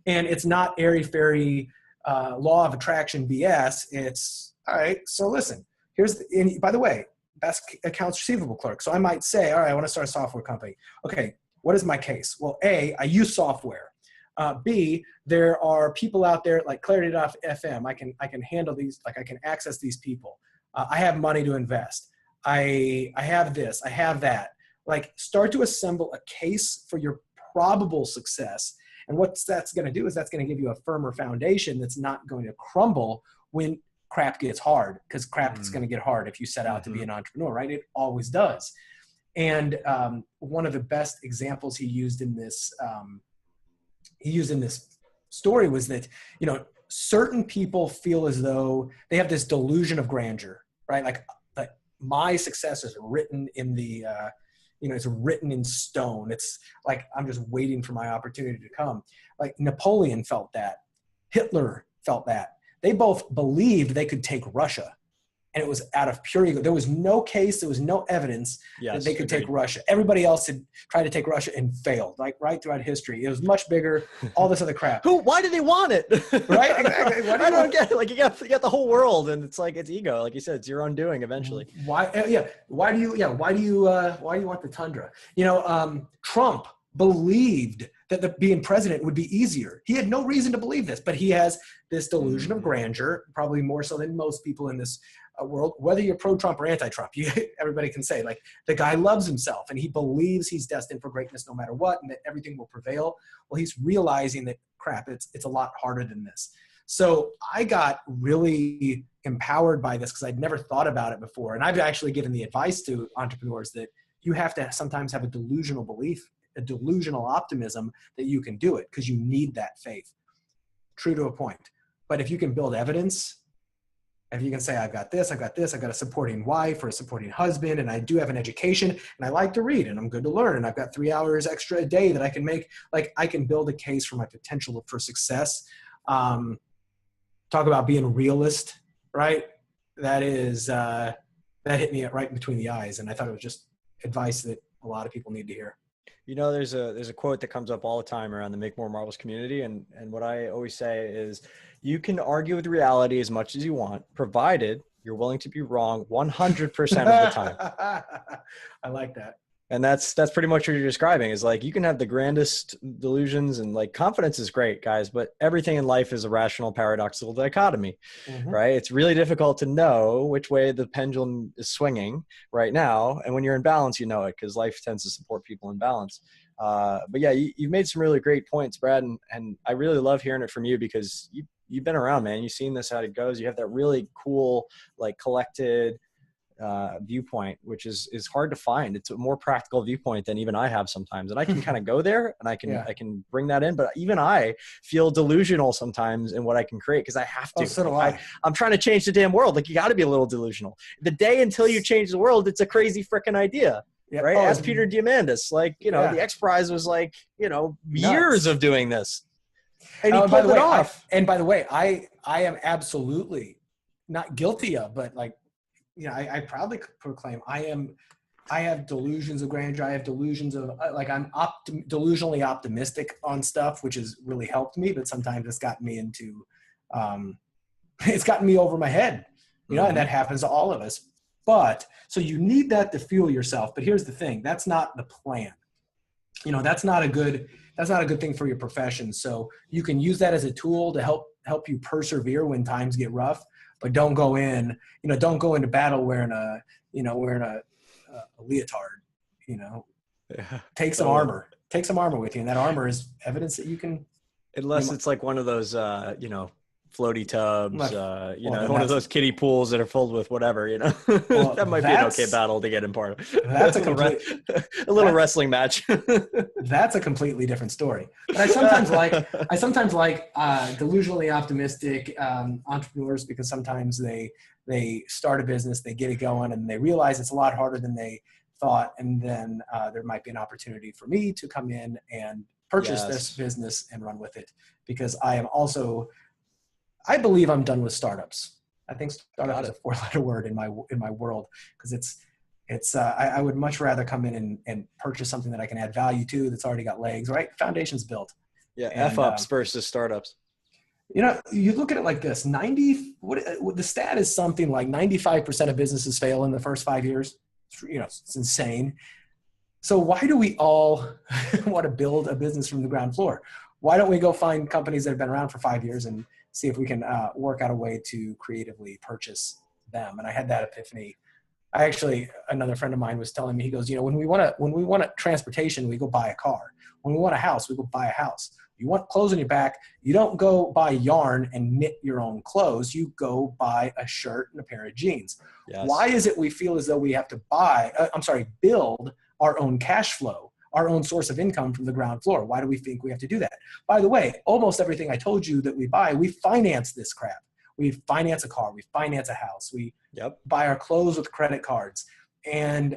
And it's not airy-fairy law of attraction BS. It's all right. So listen, by the way, best accounts receivable clerk. So I might say, all right, I want to start a software company. Okay, what is my case? Well, A, I use software. B, there are people out there like Clarity.fm. I can handle these, like I can access these people. I have money to invest. I have this, I have that. Like start to assemble a case for your probable success. And what that's going to do is that's going to give you a firmer foundation that's not going to crumble when crap gets hard, because crap is going to get hard if you set out to be an entrepreneur, right? It always does. And one of the best examples he used in this story was that, you know, certain people feel as though they have this delusion of grandeur, right? Like my success is written in the, it's written in stone. It's like, I'm just waiting for my opportunity to come. Like Napoleon felt that. Hitler felt that. They both believed they could take Russia, and it was out of pure ego. There was no case, there was no evidence that they could take Russia. Everybody else had tried to take Russia and failed, like right throughout history. It was much bigger, all this other crap. Why do they want it? Right? Exactly. I don't get it. Like you got the whole world, and it's like, it's ego. Like you said, it's your undoing eventually. Why do you want the tundra? You know, Trump believed that being president would be easier. He had no reason to believe this, but he has this delusion of grandeur, probably more so than most people in this world, whether you're pro-Trump or anti-Trump. Everybody can say, like, the guy loves himself and he believes he's destined for greatness no matter what, and that everything will prevail. Well, he's realizing that, crap, it's a lot harder than this. So I got really empowered by this because I'd never thought about it before. And I've actually given the advice to entrepreneurs that you have to sometimes have a delusional belief, a delusional optimism that you can do it, because you need that faith. True to a point. But if you can build evidence, if you can say, I've got this, I've got a supporting wife or a supporting husband, and I do have an education, and I like to read, and I'm good to learn, and I've got 3 hours extra a day that I can make, like I can build a case for my potential for success. Talk about being a realist, right? That is, that hit me right between the eyes. And I thought it was just advice that a lot of people need to hear. You know, there's a quote that comes up all the time around the Make More Marbles community. And what I always say is, you can argue with reality as much as you want, provided you're willing to be wrong 100% of the time. I like that. And that's pretty much what you're describing, is like, you can have the grandest delusions, and like confidence is great, guys, but everything in life is a rational paradoxical dichotomy, right? It's really difficult to know which way the pendulum is swinging right now. And when you're in balance, you know it, because life tends to support people in balance. But yeah, you've made some really great points, Brad. And I really love hearing it from you, because you've been around, man. You've seen this, how it goes. You have that really cool, like collected viewpoint, which is hard to find. It's a more practical viewpoint than even I have sometimes. And I can kind of go there and I can bring that in, but even I feel delusional sometimes in what I can create, because I have to. Oh, so do I. I'm trying to change the damn world. Like, you got to be a little delusional. The day until you change the world, it's a crazy freaking idea. Yep. Right? Ask Peter Diamandis. Like, the askbrad was like, years of doing this. And he pulled it off. And by the way, I am absolutely not guilty of, but like, I proudly proclaim I have delusions of grandeur. I have delusions of, like, I'm delusionally optimistic on stuff, which has really helped me, but sometimes it's gotten me into, it's gotten me over my head, and that happens to all of us. But so you need that to fuel yourself. But here's the thing, that's not the plan. That's not a good thing for your profession. So you can use that as a tool to help you persevere when times get rough. But don't go into battle wearing a leotard, Take some armor. Take some armor with you. And that armor is evidence that you can. Unless it's like one of those, floaty tubs, one of those kiddie pools that are filled with whatever, well, that might be an okay battle to get in part of. That's a little wrestling match. That's a completely different story. But I sometimes like delusionally optimistic entrepreneurs, because sometimes they start a business, they get it going, and they realize it's a lot harder than they thought. And then there might be an opportunity for me to come in and purchase this business and run with it, because I believe I'm done with startups. I think startup is a 4-letter word in my world, because I would much rather come in and purchase something that I can add value to, that's already got legs, right? Foundation's built. Yeah, F-ups versus startups. You know, you look at it like this: the stat is something like 95% of businesses fail in the first 5 years. You know, it's insane. So why do we all want to build a business from the ground floor? Why don't we go find companies that have been around for 5 years and see if we can work out a way to creatively purchase them? And I had that epiphany. Another friend of mine was telling me, he goes, you know, when we want a transportation, we go buy a car. When we want a house, we go buy a house. You want clothes on your back, you don't go buy yarn and knit your own clothes. You go buy a shirt and a pair of jeans. Yes. Why is it we feel as though we have to build our own cash flow, our own source of income from the ground floor? Why do we think we have to do that? By the way, almost everything I told you that we buy, we finance this crap. We finance a car, we finance a house, we buy our clothes with credit cards. And,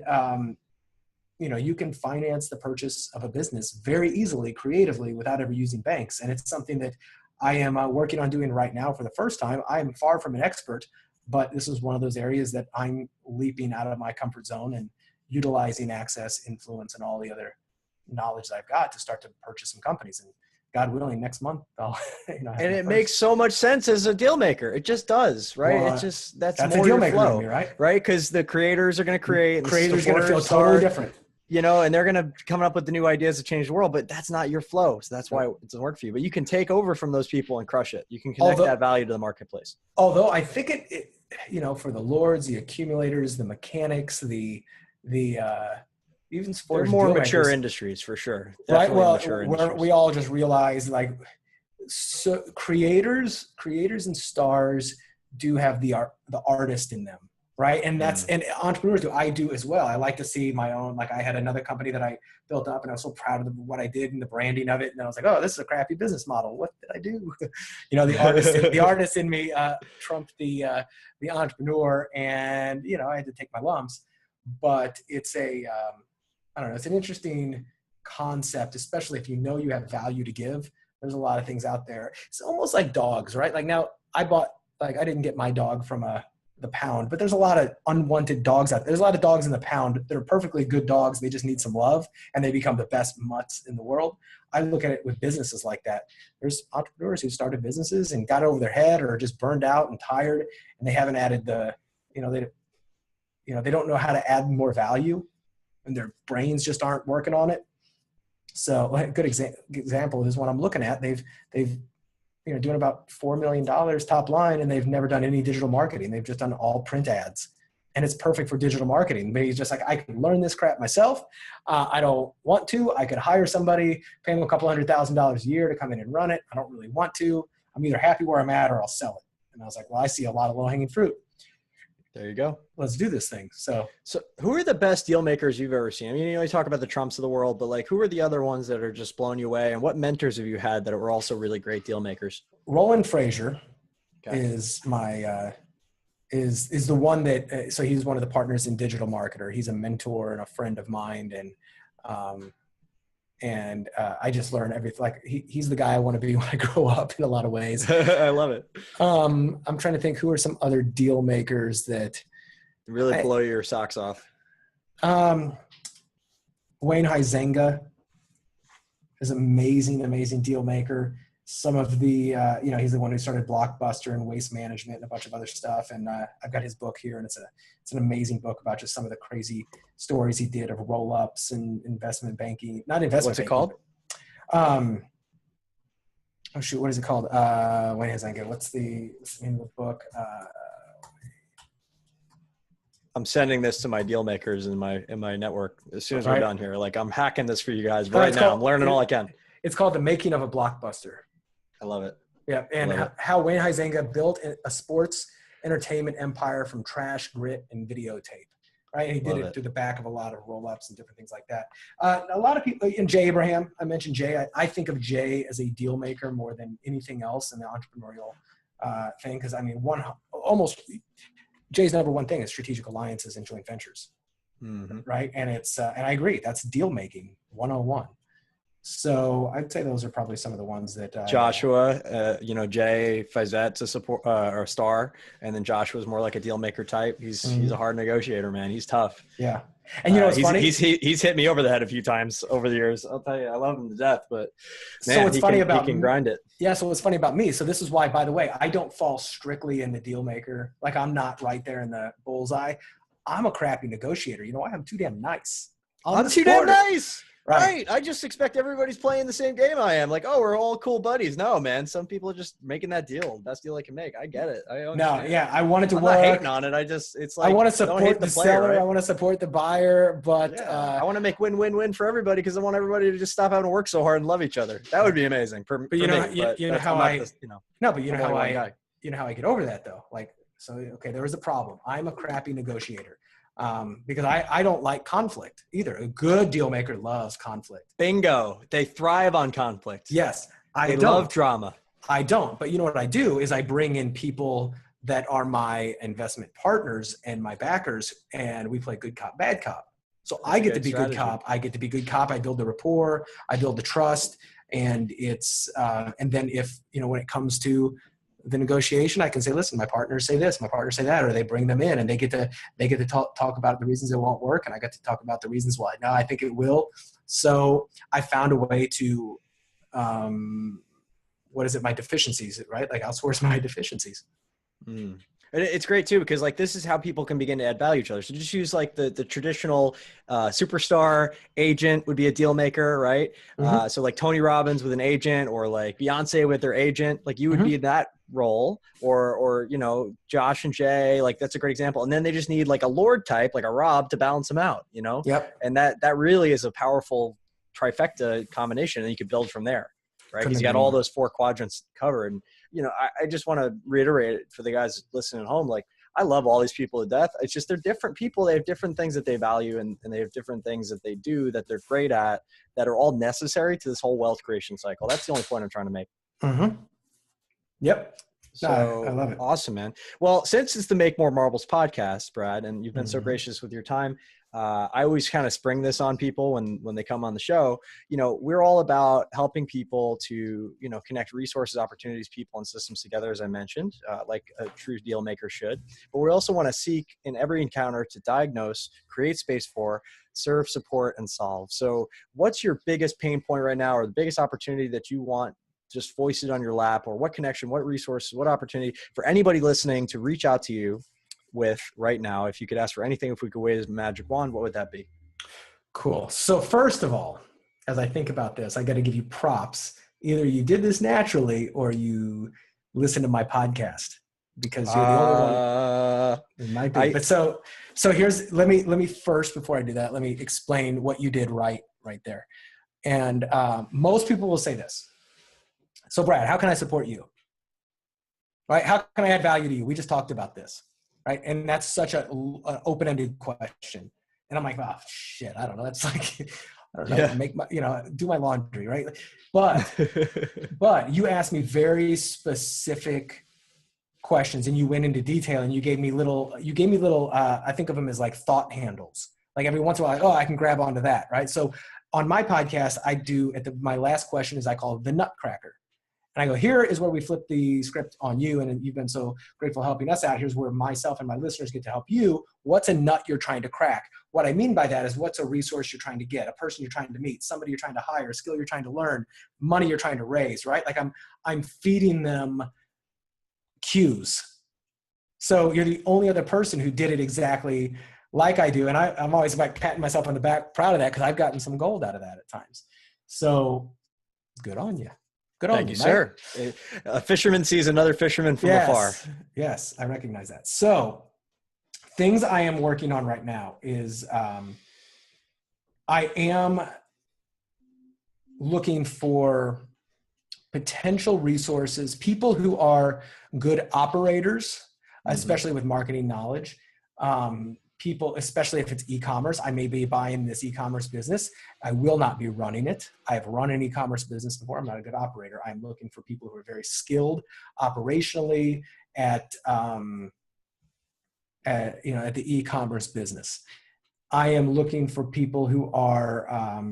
you know, you can finance the purchase of a business very easily, creatively, without ever using banks. And it's something that I am working on doing right now for the first time. I am far from an expert, but this is one of those areas that I'm leaping out of my comfort zone and utilizing access, influence, and all the other knowledge that I've got to start to purchase some companies. And God willing, next month, I'll, you know. And it makes so much sense as a deal maker. It just does, right? Well, it's just, that's a more deal your maker flow, to me, right? Right? Because the creators are going to create. And creators are going to feel totally different. You know, and they're going to come up with the new ideas to change the world, but that's not your flow. So that's why it doesn't work for you. But you can take over from those people and crush it. You can connect that value to the marketplace. Although I think it, you know, for the lords, the accumulators, the mechanics, the even sports, more mature industries for sure. Definitely right. Well, we all just realize, like, so creators and stars do have the artist in them. Right. And that's, and entrepreneurs do, I do as well. I like to see my own, like I had another company that I built up and I was so proud of what I did and the branding of it. And I was like, oh, this is a crappy business model. What did I do? You know, the artist in me trumped the entrepreneur, and, you know, I had to take my lumps, but it's I don't know, it's an interesting concept, especially if you know you have value to give. There's a lot of things out there. It's almost like dogs, right? Like now I didn't get my dog from the pound, but there's a lot of unwanted dogs out there. There's a lot of dogs in the pound that are perfectly good dogs. They just need some love and they become the best mutts in the world. I look at it with businesses like that. There's entrepreneurs who started businesses and got over their head or just burned out and tired, and they haven't added they don't know how to add more value, and their brains just aren't working on it. So a good example is what I'm looking at. They've doing about $4 million top line, and they've never done any digital marketing. They've just done all print ads, and it's perfect for digital marketing. But he's just like, I can learn this crap myself. I don't want to. I could hire somebody, pay them a couple $100,000 a year to come in and run it. I don't really want to. I'm either happy where I'm at or I'll sell it. And I was like, well, I see a lot of low-hanging fruit. There you go. Let's do this thing. So who are the best deal makers you've ever seen? I mean, you know, you talk about the Trumps of the world, but like, who are the other ones that are just blowing you away? And what mentors have you had that were also really great deal makers? Roland Frazier is my, is the one that, so he's one of the partners in Digital Marketer. He's a mentor and a friend of mine. And I just learned everything. Like he's the guy I want to be when I grow up in a lot of ways. I love it. I'm trying to think who are some other deal makers that really blow your socks off. Wayne Huizenga is amazing deal maker. Some of the, he's the one who started Blockbuster and Waste Management and a bunch of other stuff. And I've got his book here, and it's an amazing book about just some of the crazy stories he did of roll-ups and investment banking. Not investment banking. What's it called? What is it called? Wayne Huizenga. What's the name of the book? I'm sending this to my deal makers in my network as soon as we're done here. Like, I'm hacking this for you guys right now. I'm learning all I can. It's called The Making of a Blockbuster. I love it. Yeah, and how Wayne Huizenga built a sports entertainment empire from trash, grit, and videotape. Right, and he did it through the back of a lot of roll-ups and different things like that. A lot of people, and Jay Abraham, I mentioned Jay. I think of Jay as a deal maker more than anything else in the entrepreneurial thing, because I mean, Jay's number one thing is strategic alliances and joint ventures, right? And it's and I agree, that's deal making 101. So I'd say those are probably some of the ones that Joshua, Jay Fizette to support or star, and then Joshua's more like a deal maker type. He's a hard negotiator, man. He's tough. Yeah. And you know what's funny? He's hit me over the head a few times over the years. I'll tell you, I love him to death, but man, so what's funny about he can grind it. Yeah. So what's funny about me? So this is why, by the way, I don't fall strictly in the deal maker. Like I'm not right there in the bullseye. I'm a crappy negotiator. You know why? I'm too damn nice. I'm too damn nice. Right. I just expect everybody's playing the same game I am. Like, oh, we're all cool buddies. No, man. Some people are just making that deal. Best deal I can make. I get it. I understand. No, yeah. I wanted to I'm work. not hating on it. It's like, I want to support the seller. Right? I want to support the buyer, but I want to make win-win-win for everybody because I want everybody to just stop having to work so hard and love each other. That would be amazing. But you know how I get over that though. Like, so, okay, there was a problem. I'm a crappy negotiator. Because I don't like conflict either. A good deal maker loves conflict. Bingo. They thrive on conflict. Yes. They love drama. I don't. But you know what I do is I bring in people that are my investment partners and my backers, and we play good cop, bad cop. So I get to be good cop. I get to be good cop. I build the rapport. I build the trust. And it's, and then if, when it comes to the negotiation, I can say, listen, my partners say this, my partners say that, or they bring them in and they get to talk about the reasons it won't work. And I get to talk about the reasons why. No, I think it will. So I found a way to, my deficiencies, right? Like outsource my deficiencies. Mm. And it's great too, because like, this is how people can begin to add value to each other. So just use like the traditional superstar agent would be a deal maker, right? Mm-hmm. So like Tony Robbins with an agent, or like Beyonce with their agent, like you would be in that role, or Josh and Jay, like that's a great example. And then they just need like a Lord type, like a Rob, to balance them out, Yep. And that really is a powerful trifecta combination, and you could build from there, right? Because you got all those 4 quadrants covered. And I just want to reiterate it for the guys listening at home. Like, I love all these people to death. It's just, they're different people. They have different things that they value, and they have different things that they do that they're great at, that are all necessary to this whole wealth creation cycle. That's the only point I'm trying to make. Mm-hmm. Yep. So I love it. Awesome, man. Well, since it's the Make More Marbles podcast, Brad, and you've been so gracious with your time, I always kind of spring this on people when they come on the show. We're all about helping people to, connect resources, opportunities, people, and systems together, as I mentioned, like a true deal maker should. But we also want to seek in every encounter to diagnose, create space for, serve, support, and solve. So what's your biggest pain point right now, or the biggest opportunity that you want just foisted on your lap, or what connection, what resources, what opportunity for anybody listening to reach out to you with right now? If you could ask for anything, if we could wave a magic wand, what would that be? Cool. So first of all, as I think about this, I got to give you props. Either you did this naturally or you listened to my podcast, because you're the only one. It might be. But so here's, let me first, before I do that, let me explain what you did right there. And most people will say this. So Brad, how can I support you? Right? How can I add value to you? We just talked about this, right? And that's such an open-ended question. And I'm like, oh shit, I don't know. That's like, I don't know, make my, do my laundry, right? But you asked me very specific questions, and you went into detail, and you gave me little, I think of them as like thought handles. Like every once in a while, I can grab onto that, right? So on my podcast, I do, my last question is I call it the Nutcracker. And I go, here is where we flip the script on you, and you've been so grateful helping us out. Here's where myself and my listeners get to help you. What's a nut you're trying to crack? What I mean by that is, what's a resource you're trying to get, a person you're trying to meet, somebody you're trying to hire, a skill you're trying to learn, money you're trying to raise, right? Like I'm feeding them cues. So you're the only other person who did it exactly like I do. And I'm always like patting myself on the back, proud of that, because I've gotten some gold out of that at times. So good on you. Good on you, sir. A fisherman sees another fisherman from afar. Yes, I recognize that. So things I am working on right now is I am looking for potential resources, people who are good operators, especially with marketing knowledge. People, especially if it's e-commerce, I may be buying this e-commerce business. I will not be running it. I've run an e-commerce business before. I'm not a good operator. I'm looking for people who are very skilled operationally at the e-commerce business. I am looking for people who are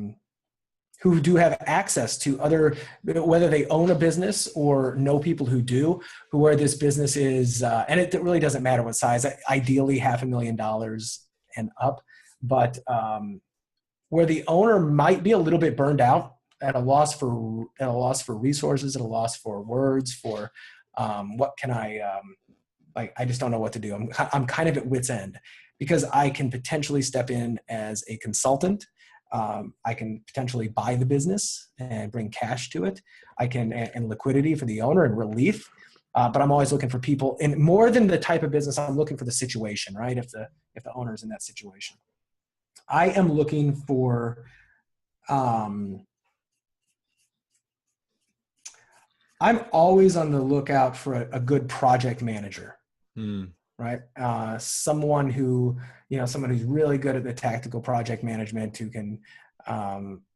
who do have access to other, whether they own a business or know people who do, who where this business is, and it really doesn't matter what size, ideally $500,000 and up, but where the owner might be a little bit burned out, at a loss for resources, at a loss for words, for what can I just don't know what to do. I'm kind of at wit's end, because I can potentially step in as a consultant. I can potentially buy the business and bring cash to it. I can, and liquidity for the owner and relief. But I'm always looking for people, and more than the type of business, I'm looking for the situation, right? If the owner's in that situation, I am looking for, I'm always on the lookout for a good project manager. Right? Someone who's really good at the tactical project management, who can,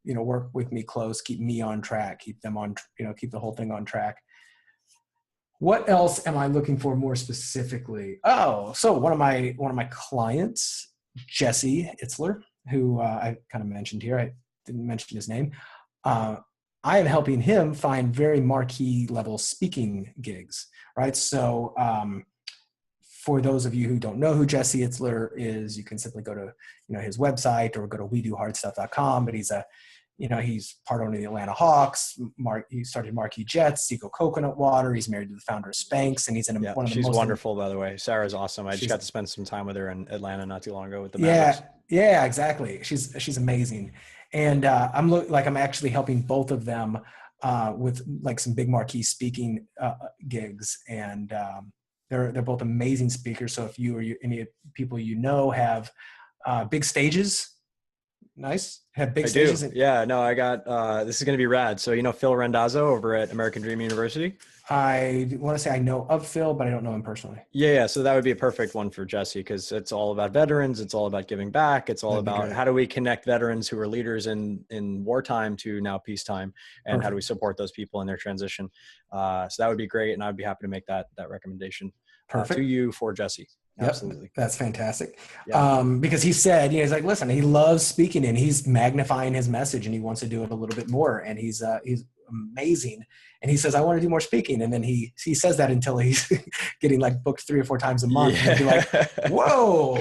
work with me close, keep me on track, keep them on, keep the whole thing on track. What else am I looking for more specifically? Oh, so one of my clients, Jesse Itzler, who I kind of mentioned here, I didn't mention his name. I am helping him find very marquee level speaking gigs, right? So, for those of you who don't know who Jesse Itzler is, you can simply go to, his website, or go to wedohardstuff.com. But he's he's part owner of the Atlanta Hawks. He started Marquee Jets, Seagull Coconut Water. He's married to the founder of Spanx, and he's in one of the most. She's wonderful, by the way. Sarah's awesome. I just got to spend some time with her in Atlanta not too long ago with the Mavericks. Yeah, exactly. She's amazing, and I'm actually helping both of them with like some big marquee speaking gigs, and they're both amazing speakers. So if you or any people have big stages, have big stages. Yeah, no, I got this is going to be rad. So Phil Randazzo over at American Dream University. I want to say I know of Phil, but I don't know him personally. Yeah. So that would be a perfect one for Jesse, because it's all about veterans. It's all about giving back. It's all about how do we connect veterans who are leaders in wartime to now peacetime, and how do we support those people in their transition. So that would be great, and I'd be happy to make that recommendation to you for Jesse. Absolutely. Yep, that's fantastic. Yeah. Because he said, he's like, listen, he loves speaking, and he's magnifying his message, and he wants to do it a little bit more. And he's amazing. And he says, I want to do more speaking. And then he says that until he's getting like booked 3 or 4 times a month. Yeah. And you're like, whoa,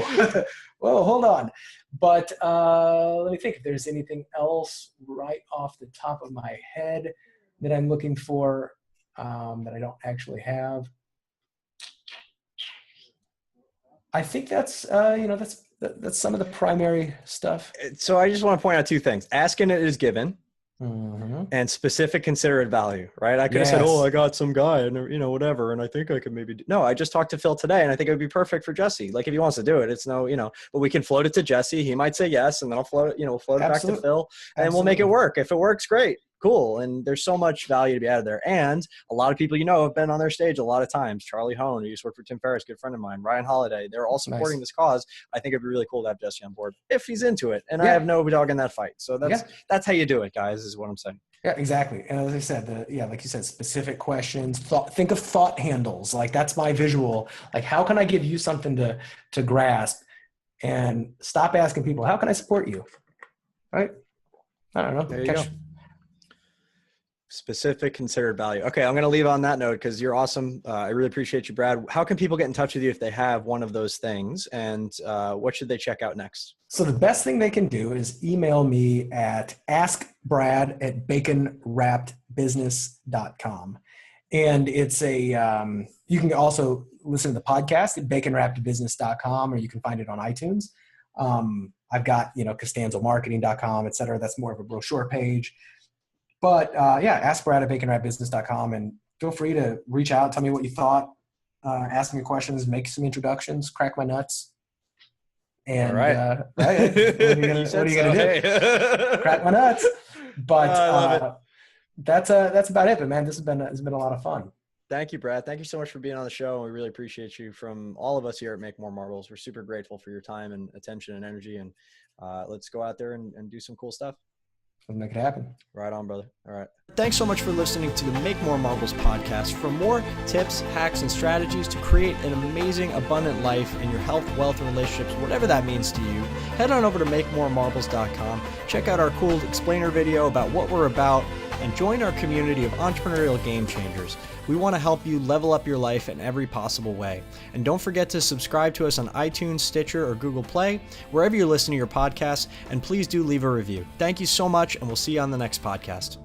whoa, hold on. But let me think if there's anything else right off the top of my head that I'm looking for that I don't actually have. I think that's some of the primary stuff. So I just want to point out 2 things. Asking it is given. Mm-hmm. And specific considerate value, right? I could have said, oh, I got some guy and, whatever. And I think I could maybe no, I just talked to Phil today, and I think it would be perfect for Jesse. Like if he wants to do it, it's but we can float it to Jesse. He might say yes. And then I'll float it, we'll float it back to Phil, and we'll make it work. If it works, great. Cool. And there's so much value to be added there. And a lot of people, have been on their stage a lot of times. Charlie Hone, who used to work for Tim Ferriss, good friend of mine, Ryan Holiday, they're all supporting this cause. I think it'd be really cool to have Jesse on board if he's into it. And I have no dog in that fight. So that's how you do it, guys, is what I'm saying. Yeah, exactly. And as I said, like you said, specific questions, think of thought handles. Like that's my visual. Like, how can I give you something to grasp, and stop asking people, how can I support you? Right. I don't know. There you go. Specific considered value. Okay, I'm going to leave on that note because you're awesome. I really appreciate you, Brad. How can people get in touch with you if they have one of those things, and what should they check out next? So the best thing they can do is email me at askbrad@baconwrappedbusiness.com. And it's you can also listen to the podcast at baconwrappedbusiness.com, or you can find it on iTunes. I've got, costanzomarketing.com, et cetera. That's more of a brochure page. But askbrad@baconwrappedbusiness.com, and feel free to reach out, tell me what you thought, ask me questions, make some introductions, crack my nuts. And right. What are you gonna do? Crack my nuts. But I love it. That's about it. But man, this has been a lot of fun. Thank you, Brad. Thank you so much for being on the show. We really appreciate you. From all of us here at Make More Marbles, we're super grateful for your time and attention and energy. And let's go out there and do some cool stuff. Let's make it happen. Right on, brother. All right. Thanks so much for listening to the Make More Marbles podcast. For more tips, hacks, and strategies to create an amazing, abundant life in your health, wealth, and relationships, whatever that means to you, head on over to makemoremarbles.com. Check out our cool explainer video about what we're about, and join our community of entrepreneurial game changers. We want to help you level up your life in every possible way. And don't forget to subscribe to us on iTunes, Stitcher, or Google Play, wherever you're listening to your podcasts, and please do leave a review. Thank you so much, and we'll see you on the next podcast.